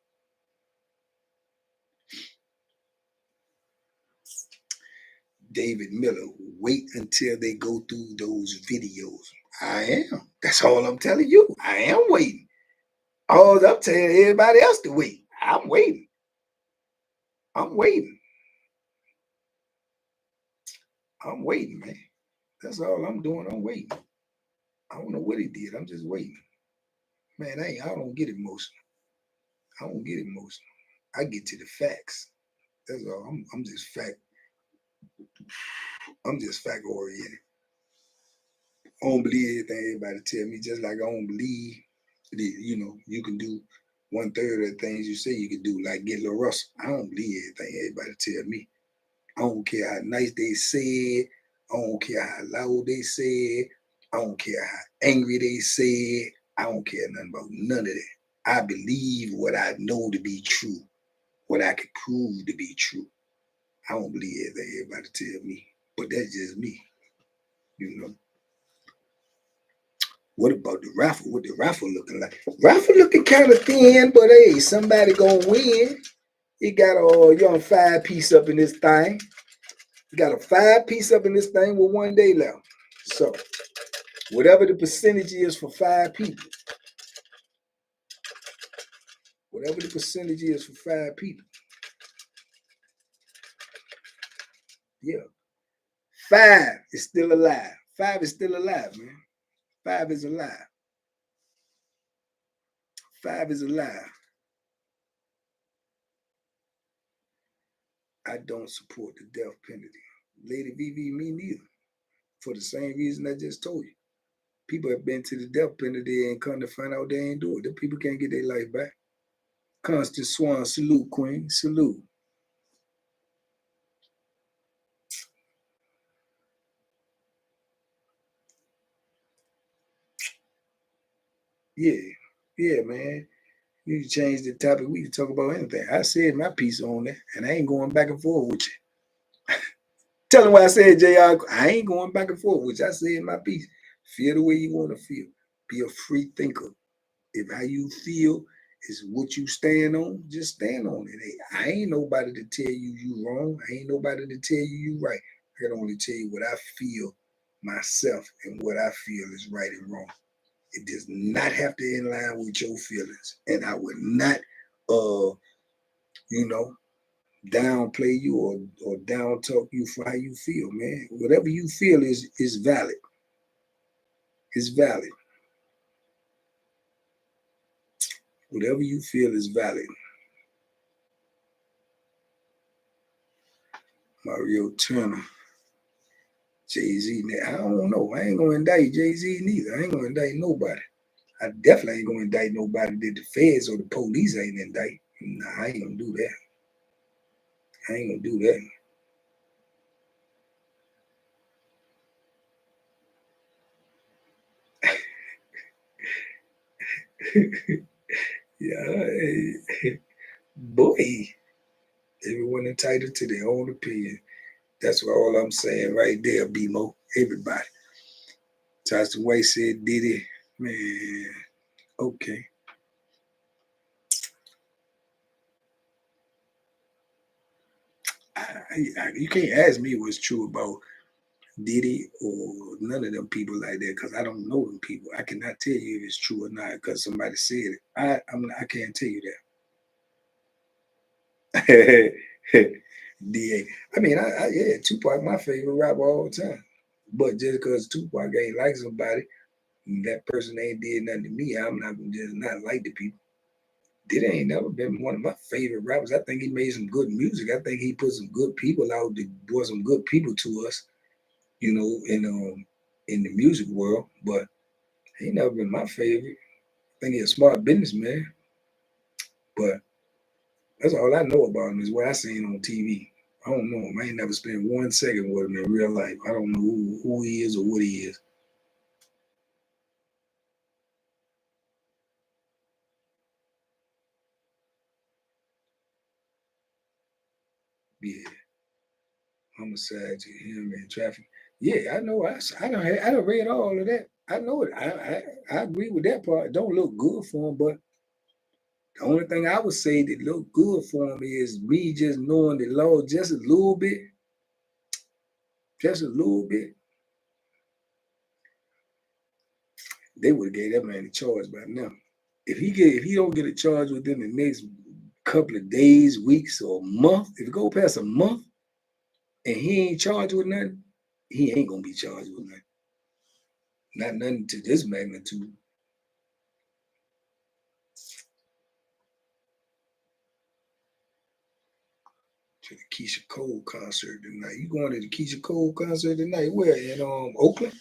David Miller, wait until they go through those videos. I am. That's all I'm telling you. I am waiting. All I'm telling everybody else to wait. I'm waiting. I'm waiting. I'm waiting, man. That's all I'm doing. I'm waiting. I don't know what he did. I'm just waiting. Man, I don't get emotional. I don't get emotional. I get to the facts. That's all. I'm just fact. I'm just fact oriented. I don't believe anything everybody tell me, just like I don't believe that, you can do 1/3 of the things you say you can do, like get Lil Russell. I don't believe anything everybody tell me. I don't care how nice they say it. I don't care how loud they say it. I don't care how angry they say it. I don't care nothing about none of that. I believe what I know to be true, what I can prove to be true. I don't believe everything everybody tell me, but that's just me, you know. What about the raffle? What the raffle looking like? Raffle looking kind of thin, but hey, somebody gonna win. He got a young 5-piece up in this thing. He got a 5-piece up in this thing with 1 day left. So whatever the percentage is for 5 people, whatever the percentage is for 5 people, yeah, 5 is still alive. 5 is still alive, man. 5 is alive. 5 is alive. I don't support the death penalty. Lady VV, me neither. For the same reason I just told you. People have been to the death penalty and come to find out they ain't do it. The people can't get their life back. Constant Swan, salute, Queen, salute. Yeah, man. You can change the topic. We can talk about anything. I said my piece on that, and I ain't going back and forth with you. Tell them what I said, JR. I ain't going back and forth with you. I said my piece. Feel the way you want to feel. Be a free thinker. If how you feel is what you stand on, just stand on it. Hey, I ain't nobody to tell you wrong. I ain't nobody to tell you right. I can only tell you what I feel myself and what I feel is right and wrong. It does not have to in line with your feelings. And I would not you know, downplay you or down talk you for how you feel, man. Whatever you feel is valid. It's valid. Whatever you feel is valid. Mario Turner. Jay-Z. I don't know. I ain't gonna indict Jay-Z neither. I ain't gonna indict nobody. I definitely ain't gonna indict nobody that the feds or the police ain't indict. Nah, I ain't gonna do that. I ain't gonna do that. Yeah, boy. Everyone entitled to their own opinion. That's what all I'm saying right there, BMO. Everybody. Tasha White said, Diddy, man, okay. You can't ask me what's true about Diddy or none of them people like that, because I don't know them people. I cannot tell you if it's true or not because somebody said it. I can't tell you that. DA. I mean, yeah, Tupac my favorite rapper all the time. But just because Tupac ain't like somebody, that person ain't did nothing to me, I'm not gonna just not like the people. Diddy ain't never been one of my favorite rappers. I think he made some good music. I think he put some good people out that brought some good people to us, you know, in the music world. But he never been my favorite. I think he's a smart businessman. But that's all I know about him is what I seen on TV. I don't know him. I ain't never spent 1 second with him in real life. I don't know who he is or what he is. Yeah, homicide to him and traffic. Yeah, I know. I don't read all of that. I know it. I agree with that part. It don't look good for him, but the only thing I would say that look good for him is me just knowing the law just a little bit. They would have gave that man a charge by now. If he don't get a charge within the next couple of days, weeks, or a month, if it go past a month and he ain't charged with nothing, he ain't gonna be charged with nothing. Not nothing to this magnitude. To the Keisha Cole concert tonight. You going to the Keisha Cole concert tonight? Where in Oakland?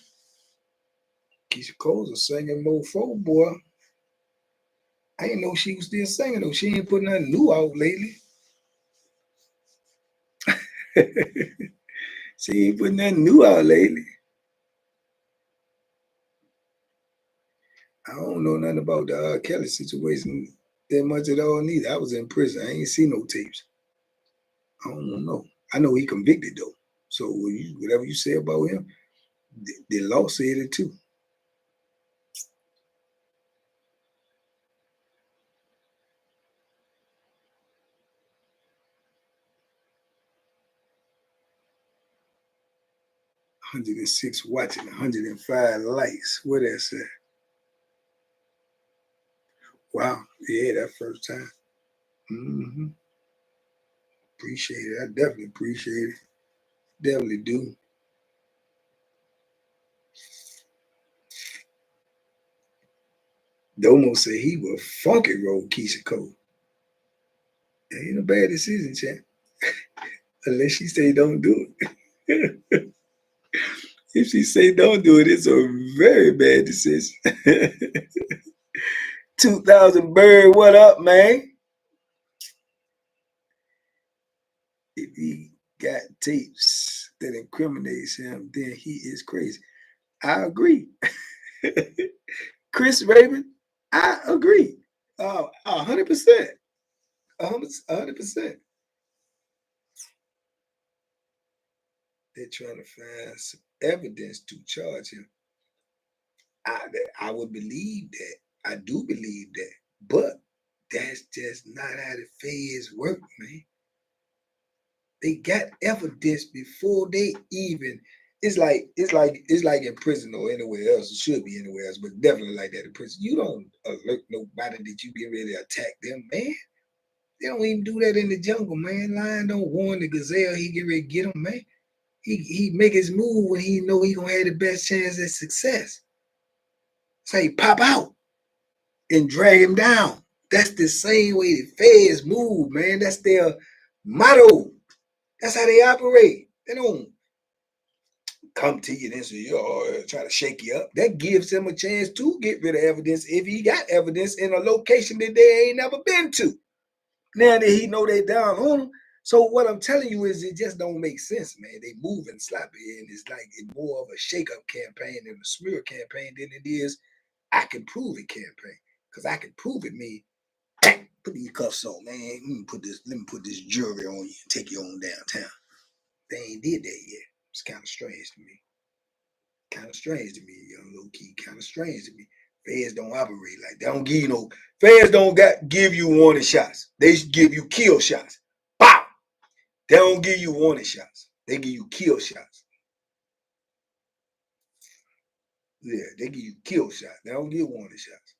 Keisha Cole's a singing mofo, boy. I didn't know she was still singing though. She ain't put nothing new out lately. She ain't put nothing new out lately. I don't know nothing about the Kelly situation that much at all neither. I was in prison. I ain't seen no tapes. I don't know. I know he convicted though. So whatever you say about him, the law said it too. One 106 watching, 105 likes. What that say? Wow. Yeah, that first time. Mm-hmm. Appreciate it. I definitely appreciate it. Definitely do. Domo said he will funky roll Keisha Cole. Ain't a bad decision, champ. Unless she say don't do it. If she say don't do it, it's a very bad decision. 2000 Bird, what up, man? If he got tapes that incriminates him, then he is crazy. I agree. Chris Raven, I agree. 100%. 100%. They're trying to find some evidence to charge him. I would believe that. I do believe that. But that's just not how the feds work, man. They got evidence before they even. It's like in prison or anywhere else. It should be anywhere else, but definitely like that in prison. You don't alert nobody that you get ready to attack them, man. They don't even do that in the jungle, man. Lion don't warn the gazelle he get ready to get him, man. He make his move when he know he gonna have the best chance at success. Say pop out and drag him down. That's the same way the feds move, man. That's their motto. That's how they operate. They don't come to you and say, try to shake you up. That gives him a chance to get rid of evidence if he got evidence in a location that they ain't never been to. Now that he know they down on him. So what I'm telling you is it just don't make sense, man. They moving sloppy, and it's like it's more of a shake-up campaign than a smear campaign than it is I can prove it campaign. Because I can prove it me. Put these cuffs on, man. Let me put this jewelry on you and take you on downtown. They ain't did that yet. It's kind of strange to me. Kind of strange to me, young low key. Kind of strange to me. Feds don't operate like they don't give you no. Feds don't give you warning shots. They give you kill shots. Bow. They don't give you warning shots. They give you kill shots. Yeah, they give you kill shots. They don't give warning shots.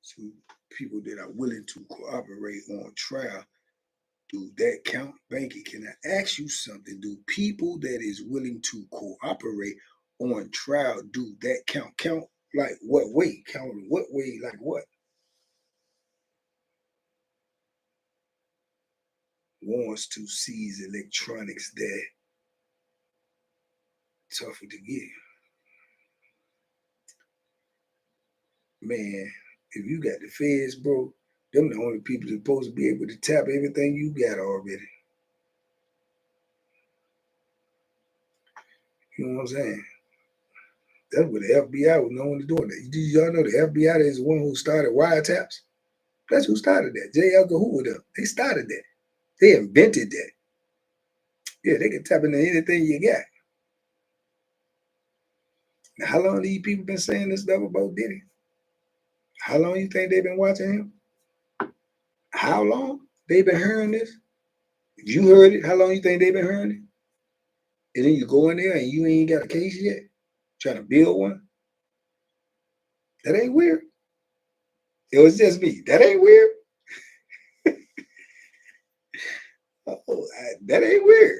So people that are willing to cooperate on trial, do that count? Banky, can I ask you something? Do people that is willing to cooperate on trial, do that count? Count like what way? Count what way? Like what? Wants to seize electronics that tougher to get. Man, if you got the feds, bro, them the only people that's supposed to be able to tap everything you got already. You know what I'm saying? That's what the FBI was known to doing. Did y'all know the FBI is the one who started wiretaps? That's who started that. J. Edgar Hoover them. They started that. They invented that. Yeah, they can tap into anything you got. Now, how long these people been saying this stuff about Diddy? How long you think they've been watching him? How long they been hearing this? If you heard it, how long you think they've been hearing it? And then you go in there and you ain't got a case yet, trying to build one. That ain't weird. It was just me. That ain't weird. That ain't weird.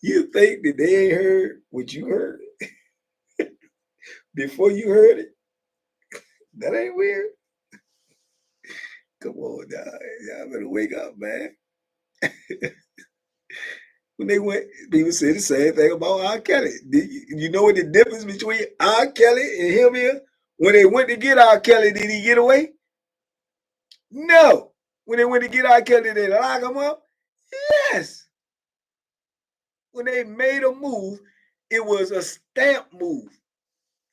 You think that they ain't heard what you heard before you heard it? That ain't weird. Come on, y'all better wake up, man. When they went, people said the same thing about R. Kelly. You know what the difference between R. Kelly and him is? When they went to get R. Kelly, did he get away? No. When they went to get R. Kelly, did they lock him up? Yes. When they made a move, it was a stamp move.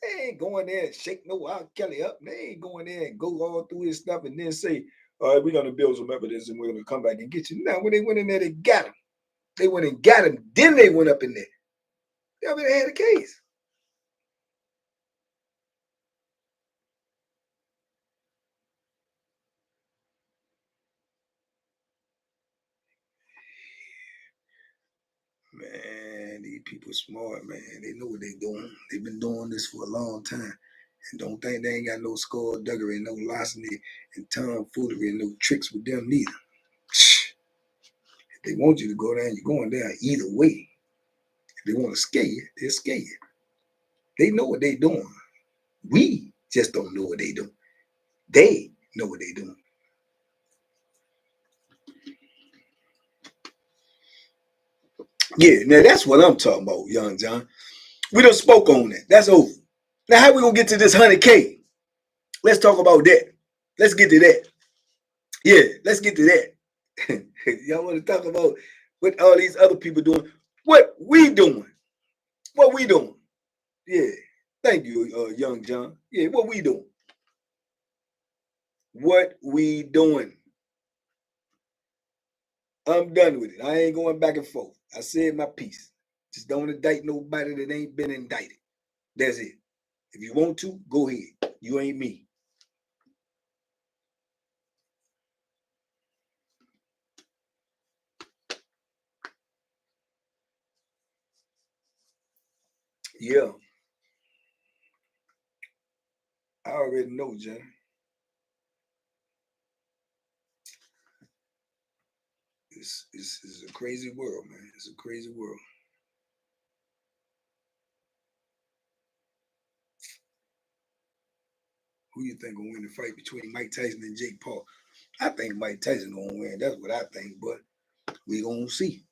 They ain't going there and shake no R. Kelly up. They ain't going there and go all through his stuff and then say, all right, we're going to build some evidence and we're going to come back and get you. Now, when they went in there, they got him. They went and got him. Then they went up in there. They already had a case. Man, these people smart, man. They know what they doing. They've been doing this for a long time. And don't think they ain't got no skullduggery, no larceny, and tomfoolery, and no tricks with them neither. If they want you to go down, you're going down either way. If they want to scare you, they'll scare you. They know what they doing. We just don't know what they doing. They know what they doing. Yeah, now that's what I'm talking about, Young John. We done spoke on that. That's over. Now, how we gonna get to this 100K? Let's talk about that. Let's get to that. Yeah, let's get to that. Y'all want to talk about what all these other people doing? What we doing? What we doing? Yeah. Thank you, Young John. Yeah, what we doing? What we doing? I'm done with it. I ain't going back and forth. I said my piece. Just don't indict nobody that ain't been indicted. That's it. If you want to, go ahead. You ain't me. Yeah. I already know, John. It's a crazy world, man. It's a crazy world. Who you think gonna win the fight between Mike Tyson and Jake Paul? I think Mike Tyson gonna win. That's what I think. But we gonna see.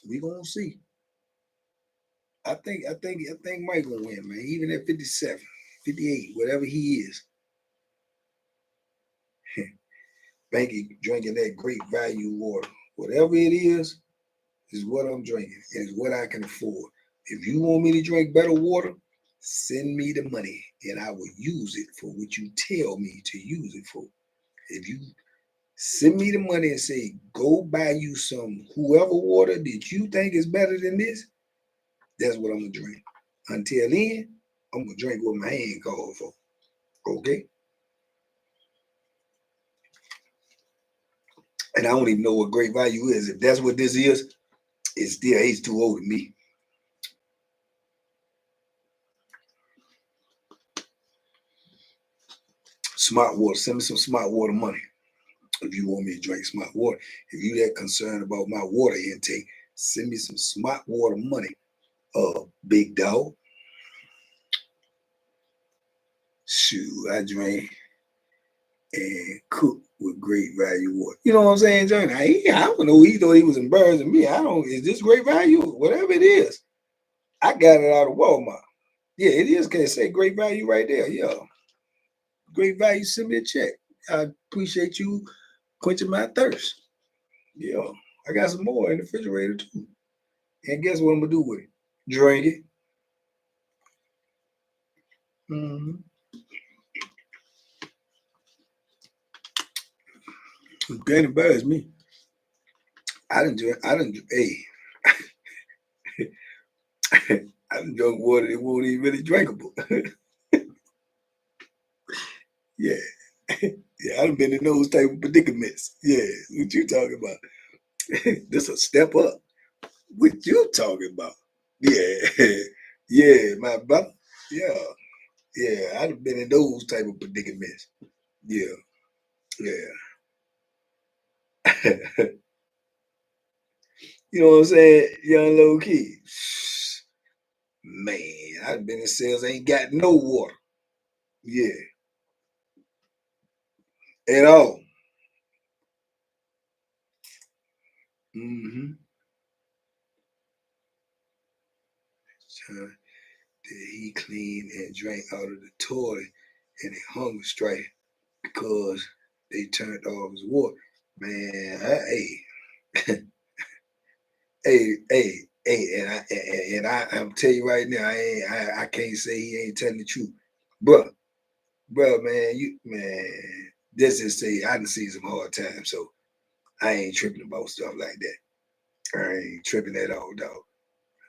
We gonna see. I think Mike gonna win, man. Even at 57, 58, whatever he is. Banky drinking that great value water. Whatever it is what I'm drinking. It's what I can afford. If you want me to drink better water, send me the money and I will use it for what you tell me to use it for. If you send me the money and say, go buy you some whoever water that you think is better than this, that's what I'm going to drink. Until then, I'm going to drink what my hand called for. Okay? And I don't even know what great value is. If that's what this is, it's still H2O to me. Smart water. Send me some smart water money if you want me to drink smart water. If you that concerned about my water intake, send me some smart water money. Big dog. Shoot, I drink and cook with great value water. You know what I'm saying, Johnny? I don't know. He thought he was embarrassing me. I don't. Is this great value? Whatever it is, I got it out of Walmart. Yeah, it is. Can it say great value right there? Yeah, great value. Send me a check. I appreciate you quenching my thirst. Yeah, I got some more in the refrigerator too. And guess what I'm gonna do with it? Drink it. Mm-hmm. You can't embarrass me. I didn't drink. I didn't. Hey, I done drunk water that won't even really drinkable. Yeah. Yeah, I done been in those type of predicaments. Yeah, what you talking about? This a step up. What you talking about? Yeah. Yeah, my brother. Yeah. Yeah, I done been in those type of predicaments. Yeah. Yeah. You know what I'm saying? Young low key. Man, I done been in sales, ain't got no water. Yeah. At all. Mm-hmm. Did he clean and drank out of the toilet and a hunger strike because they turned off his water. Man, hey, I'm tell you right now, I can't say he ain't telling the truth, bro, man, this is say I done seen some hard times, so I ain't tripping about stuff like that. I ain't tripping at all, dog.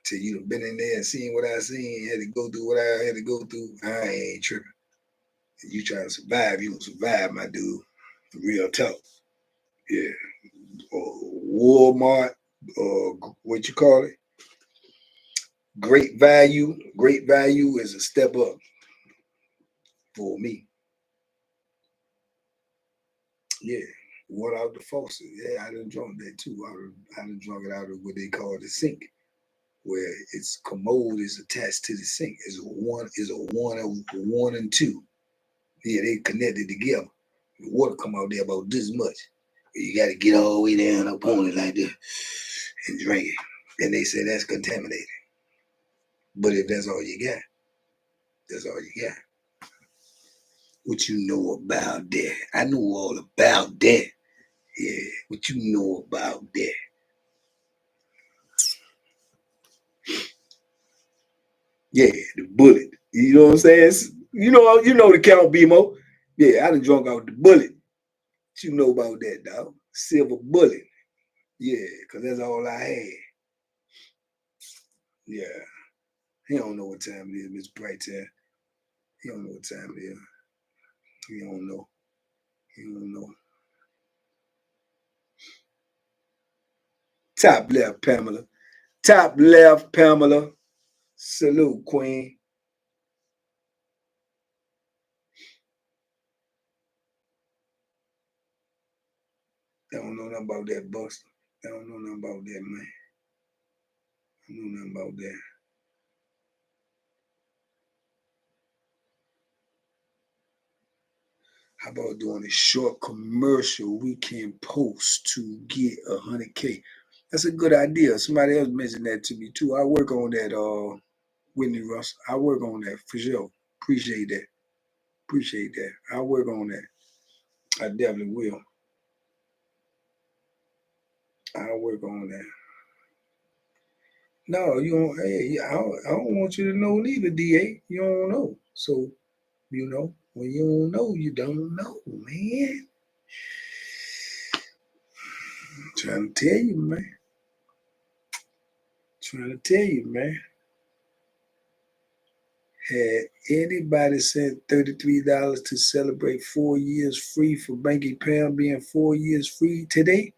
Till you done been in there and seen what I seen, had to go through what I had to go through, I ain't tripping. You trying to survive, you gonna survive, my dude. Real talk. Yeah. Walmart, what you call it? Great value. Great value is a step up for me. Yeah. Water out the faucet. Yeah, I done drunk that too. I done drunk it out of what they call the sink, where its commode is attached to the sink. It's a one and two. Yeah, they connected together. The water come out there about this much. You got to get all the way down up on it like this and drink it. And they say that's contaminated. But if that's all you got, that's all you got. What you know about that? I know all about that. Yeah, what you know about that? Yeah, the bullet. You know what I'm saying? You know the Count BMO. Yeah, I done drunk out the bullet. What you know about that, dog? Silver bullet. Yeah, because that's all I had. Yeah. He don't know what time it is, Mr. Brighton. He don't know what time it is. He don't know. He don't know. Top left, Pamela. Top left, Pamela. Salute, Queen. They don't know nothing about that, Buster. They don't know nothing about that, man. I don't know nothing about that. How about doing a short commercial we can post to get 100K? That's a good idea. Somebody else mentioned that to me too. I work on that, Whitney Russ. I work on that for sure. Appreciate that. Appreciate that. I work on that. I definitely will. I'll work on that. No, you don't. Hey, I don't want you to know neither, DA. You don't know. So, when you don't know, you don't know, man. I'm trying to tell you, man. Trying to tell you, man. Had anybody sent $33 to celebrate 4 years free for Banky Pound being 4 years free today?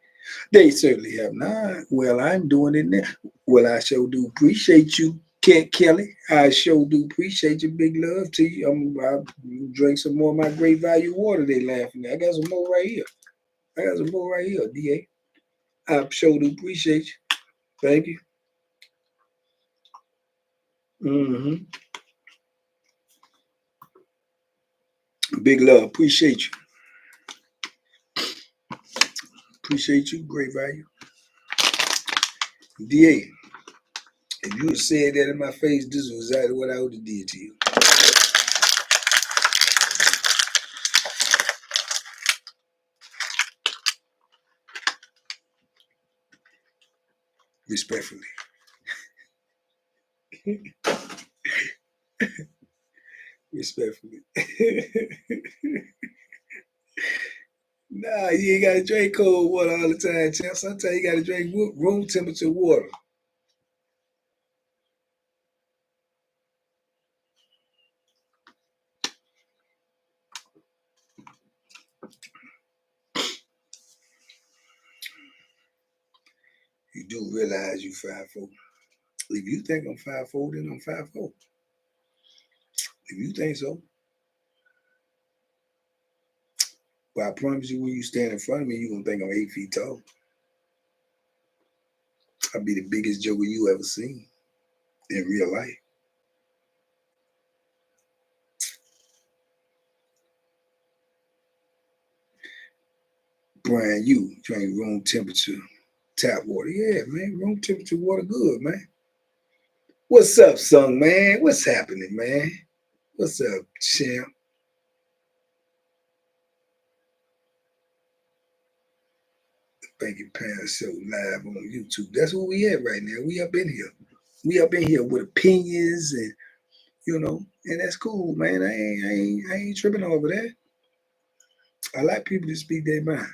They certainly have not. Well, I'm doing it now. Well, I sure do appreciate you, Kent Kelly. I sure do appreciate your big love to you. I drink some more of my great value water. They laughing. I got some more right here. I got some more right here, DA. I sure do appreciate you. Thank you. Hmm. Big love. Appreciate you. Appreciate you. Great value. DA, if you had said that in my face, this was exactly what I would have did to you. Respectfully. Respectfully. Nah, you ain't gotta drink cold water all the time, champ. Sometimes you gotta drink room temperature water. You do realize you 5'4". If you think I'm 5'4", then I'm 5'4". If you think so, but I promise you, when you stand in front of me, you gonna think I'm 8 feet tall. I'll be the biggest joker you ever seen in real life. Brian, you drink room temperature tap water. Yeah, man, room temperature water good, man. What's up, son, man? What's happening, man? What's up, champ? Banky Pounds Show live on YouTube. That's where we at right now. We up in here. We up in here with opinions and and that's cool, man. I ain't tripping over that. I like people to speak their mind.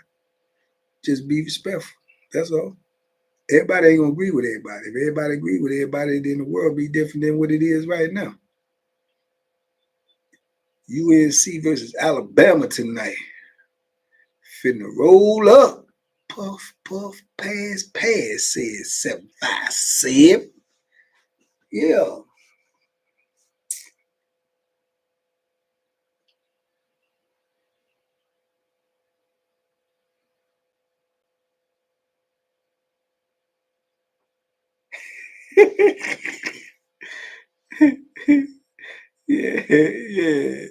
Just be respectful. That's all. Everybody ain't gonna agree with everybody. If everybody agree with everybody, then the world be different than what it is right now. UNC versus Alabama tonight. Finna roll up. Puff, puff, pass, pass, says 757. Yeah. Yeah, yeah.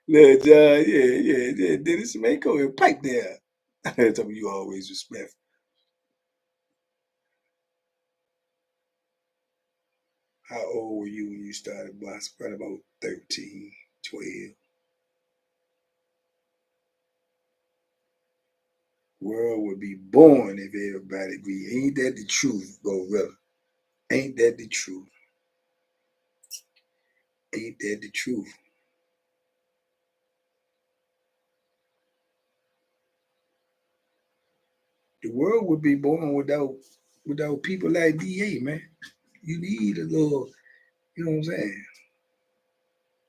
Little John, yeah. Dennis Mako and pipe there. That's what you always respect. How old were you when you started boxing? Probably about 13, 12. World would be born if everybody agreed. Ain't that the truth, Gorilla? Ain't that the truth? Ain't that the truth? The world would be born without people like DA, man. You need a little, you know what I'm saying?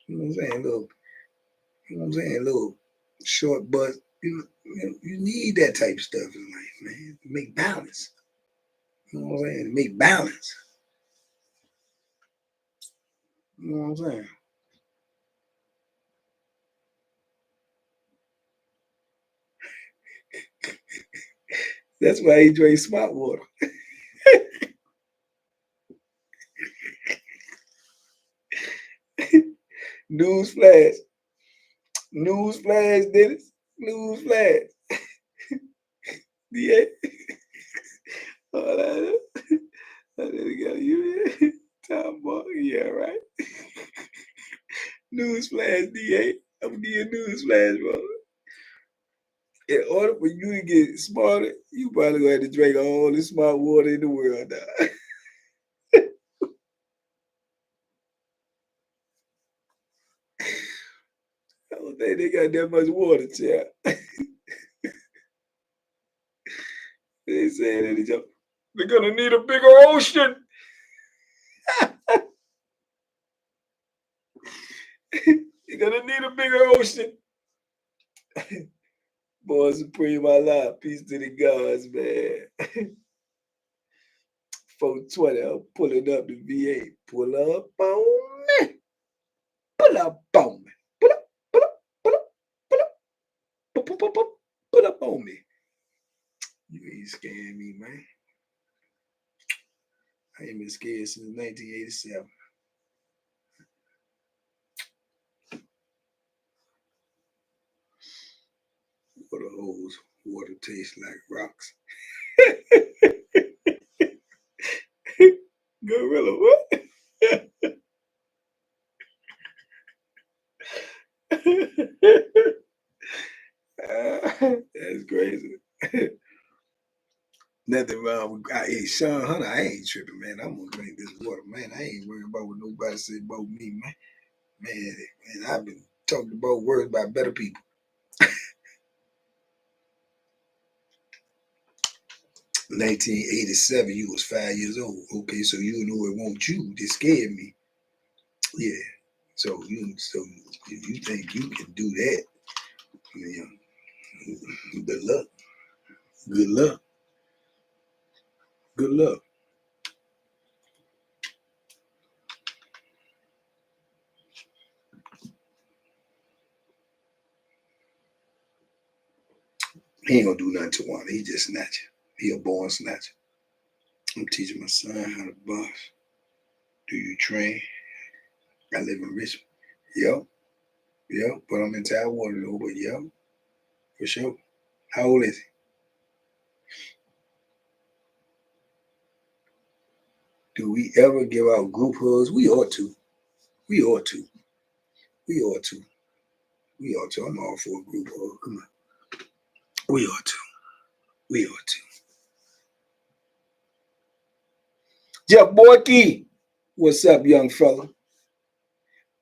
You know what I'm saying? Little, you know what I'm saying? Little short but you need that type of stuff in life, man. To make balance. You know what I'm saying? To make balance. You know what I'm saying? That's why he drinks smart water. News flash. News flash, Dennis. News flash. Yeah. All that. I didn't got you. Tom Boy. Yeah, right. News flash, DA. I'm gonna give you a news flash, bro. In order for you to get smarter, you probably gonna have to drink all the smart water in the world now. I don't think they got that much water, child. They saying that they're gonna need a bigger ocean. You're gonna need a bigger ocean. Boy Supreme, I lie. Peace to the gods, man. 420, I'm pulling up the VA. Pull up on me. Pull up on me. Pull up, pull up, pull up, pull up. Pull up on me. You ain't scaring me, man. I ain't been scared since 1987. Water holes, water tastes like rocks. Gorilla, what? That's crazy. Nothing wrong with hey, Sean Hunter. I ain't tripping, man. I'm gonna drink this water, man. I ain't worried about what nobody say about me, man. Man, I've been talking about words by better people. 1987, you was 5 years old. Okay, so you know it won't you. They scared me. Yeah. So you think you can do that? Yeah. Good luck. Good luck. Good luck. He ain't gonna do nothing to Wanda. He just snatcher. He a born snatcher. I'm teaching my son how to box. Do you train? I live in Richmond. Yep. Yep. But I'm in Tidewater though, but yep. For sure. How old is he? Do we ever give out group hugs? We ought to. We ought to. We ought to. We ought to. I'm all for a group hug. Come on. We ought to. We ought to. Jeff Borky, what's up, young fella?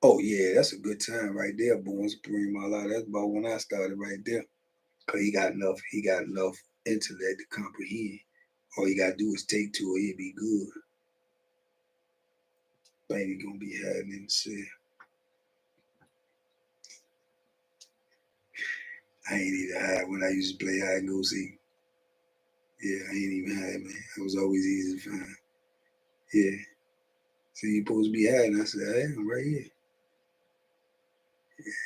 Oh yeah, that's a good time right there, Born Supreme. That's about when I started right there. Cause he got enough intellect to comprehend. All you gotta do is take to it, he'll be good. Ain't gonna be hiding in the cell. I ain't even hide when I used to play hide and go seek. Yeah, I ain't even hide, man. I was always easy to find. Yeah. So you supposed to be hiding. I said, hey, I'm right here. Yeah.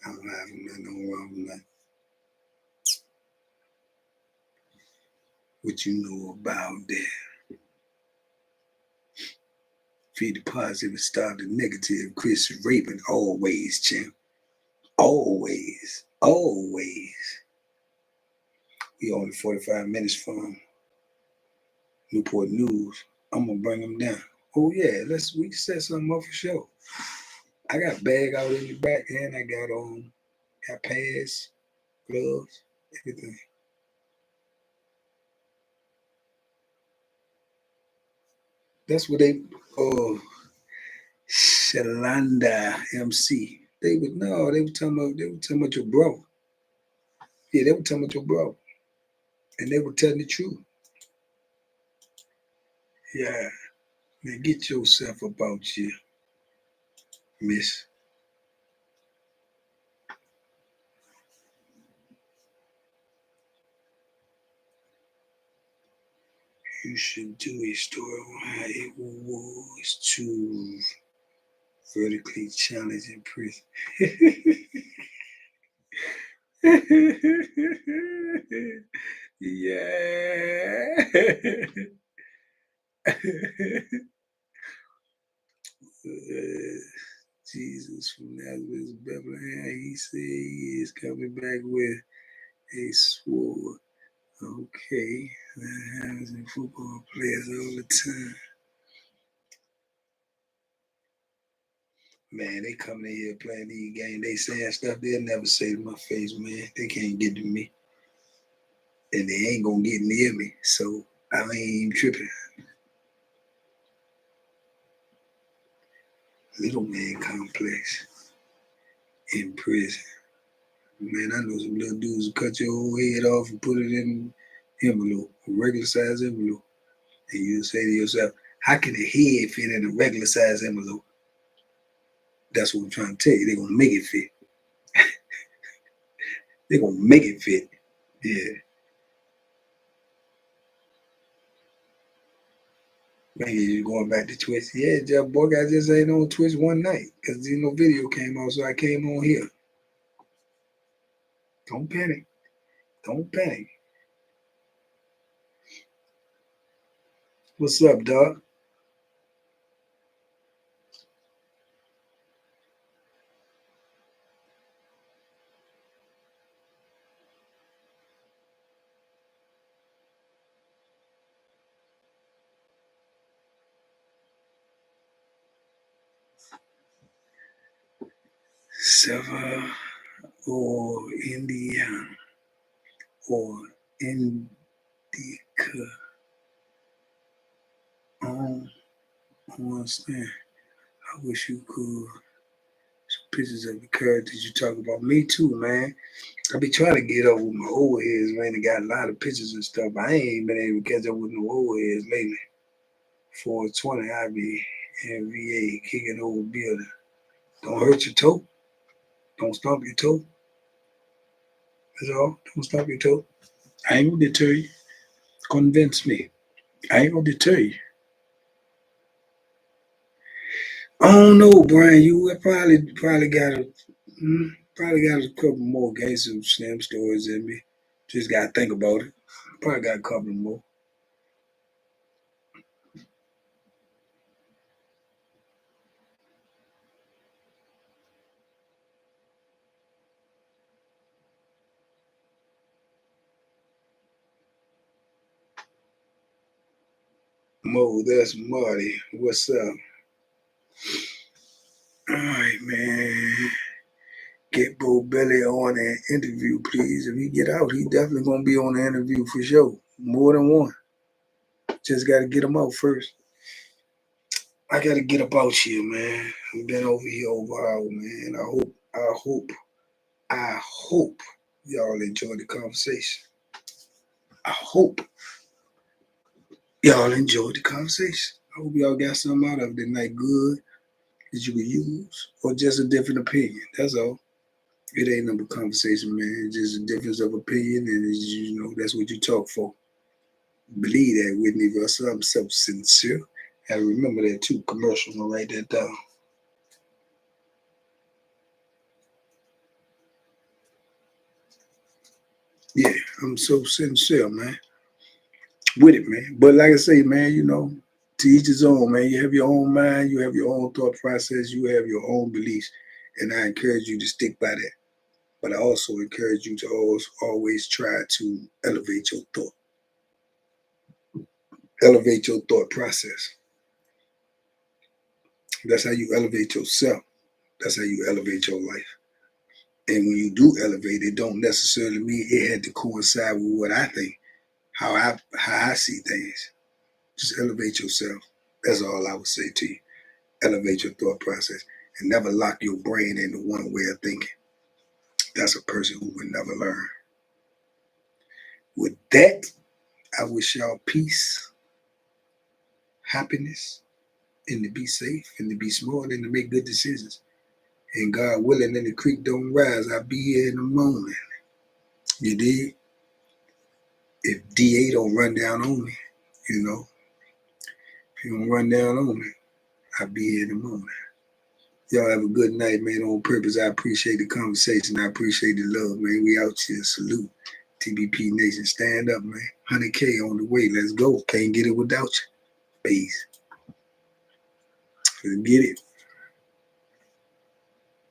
I don't hide from nothing, no wrong with nothing. What you know about that? Feed the positive and start the negative. Chris Raven, always, champ. Always. Always. We only 45 minutes from Newport News. I'm gonna bring them down. Oh yeah, we can set something up for sure. I got a bag out in the back and I got pads, gloves, everything. That's what they Shalanda MC. They were talking about your bro. Yeah, they were talking about your bro. And they were telling the truth. Yeah. Man, get yourself about you, miss. You should do a story on how it was to vertically challenge in prison. Yeah. Jesus from Nazareth, Bethlehem, he said he is coming back with a sword. Okay, that happens in football players all the time. Man, they coming in here playing these games. They saying stuff they'll never say to my face, man. They can't get to me. And they ain't gonna get near me. So I ain't even tripping. Little man complex in prison. Man, I know some little dudes who cut your whole head off and put it in an envelope, a regular size envelope. And you say to yourself, how can a head fit in a regular size envelope? That's what I'm trying to tell you. They're gonna make it fit. They're gonna make it fit. Yeah. Man, you going back to Twitch. Yeah, Jeff Boy, I just ain't on Twitch one night because no video came out, so I came on here. Don't panic. Don't panic. What's up, dog? Silver or Indiana or Indica. I don't understand. I wish you could. Some pictures of the characters you talk about. Me too, man. I be trying to get up with my old heads, man. They got a lot of pictures and stuff. I ain't been able to catch up with no old heads lately. 420, I be in VA kicking over building. Don't hurt your toe. Don't stomp your toe. That's all. Don't stomp your toe. I ain't gonna deter you. Convince me. I ain't gonna deter you. I don't know, Brian. You probably got a couple more gangster slam stories in me. Just gotta think about it. Probably got a couple more. Mo, that's Marty. What's up? All right, man. Get Bo Belly on an interview, please. If he get out, he definitely gonna be on the interview for sure. More than one. Just gotta get him out first. I gotta get up out here, man. I've been over here over an hour, man. I hope y'all enjoy the conversation. I hope y'all enjoyed the conversation. I hope y'all got something out of it tonight good that you can use or just a different opinion. That's all. It ain't no conversation, man. It's just a difference of opinion, and that's what you talk for. Believe that, Whitney Russell. I'm so sincere. I remember that too. Commercial. I'm gonna write that down. Yeah, I'm so sincere, man. With it, man. But like I say, man, to each his own, man. You have your own mind, you have your own thought process, you have your own beliefs, and I encourage you to stick by that. But I also encourage you to always try to elevate your thought process. That's how you elevate yourself. That's how you elevate your life. And when you do elevate, it don't necessarily mean it had to coincide with what I think, how I see things. Just elevate yourself. That's all I would say to you. Elevate your thought process and never lock your brain into one way of thinking. That's a person who would never learn. With that, I wish y'all peace, happiness, and to be safe and to be smart and to make good decisions. And God willing, and the creek don't rise, I'll be here in the morning. You dig? If DA don't run down on me, if he don't run down on me, I'll be here in the morning. Y'all have a good night, man. On purpose, I appreciate the conversation. I appreciate the love, man. We out here. Salute. TBP Nation, stand up, man. 100K on the way. Let's go. Can't get it without you. Peace. Let's get it.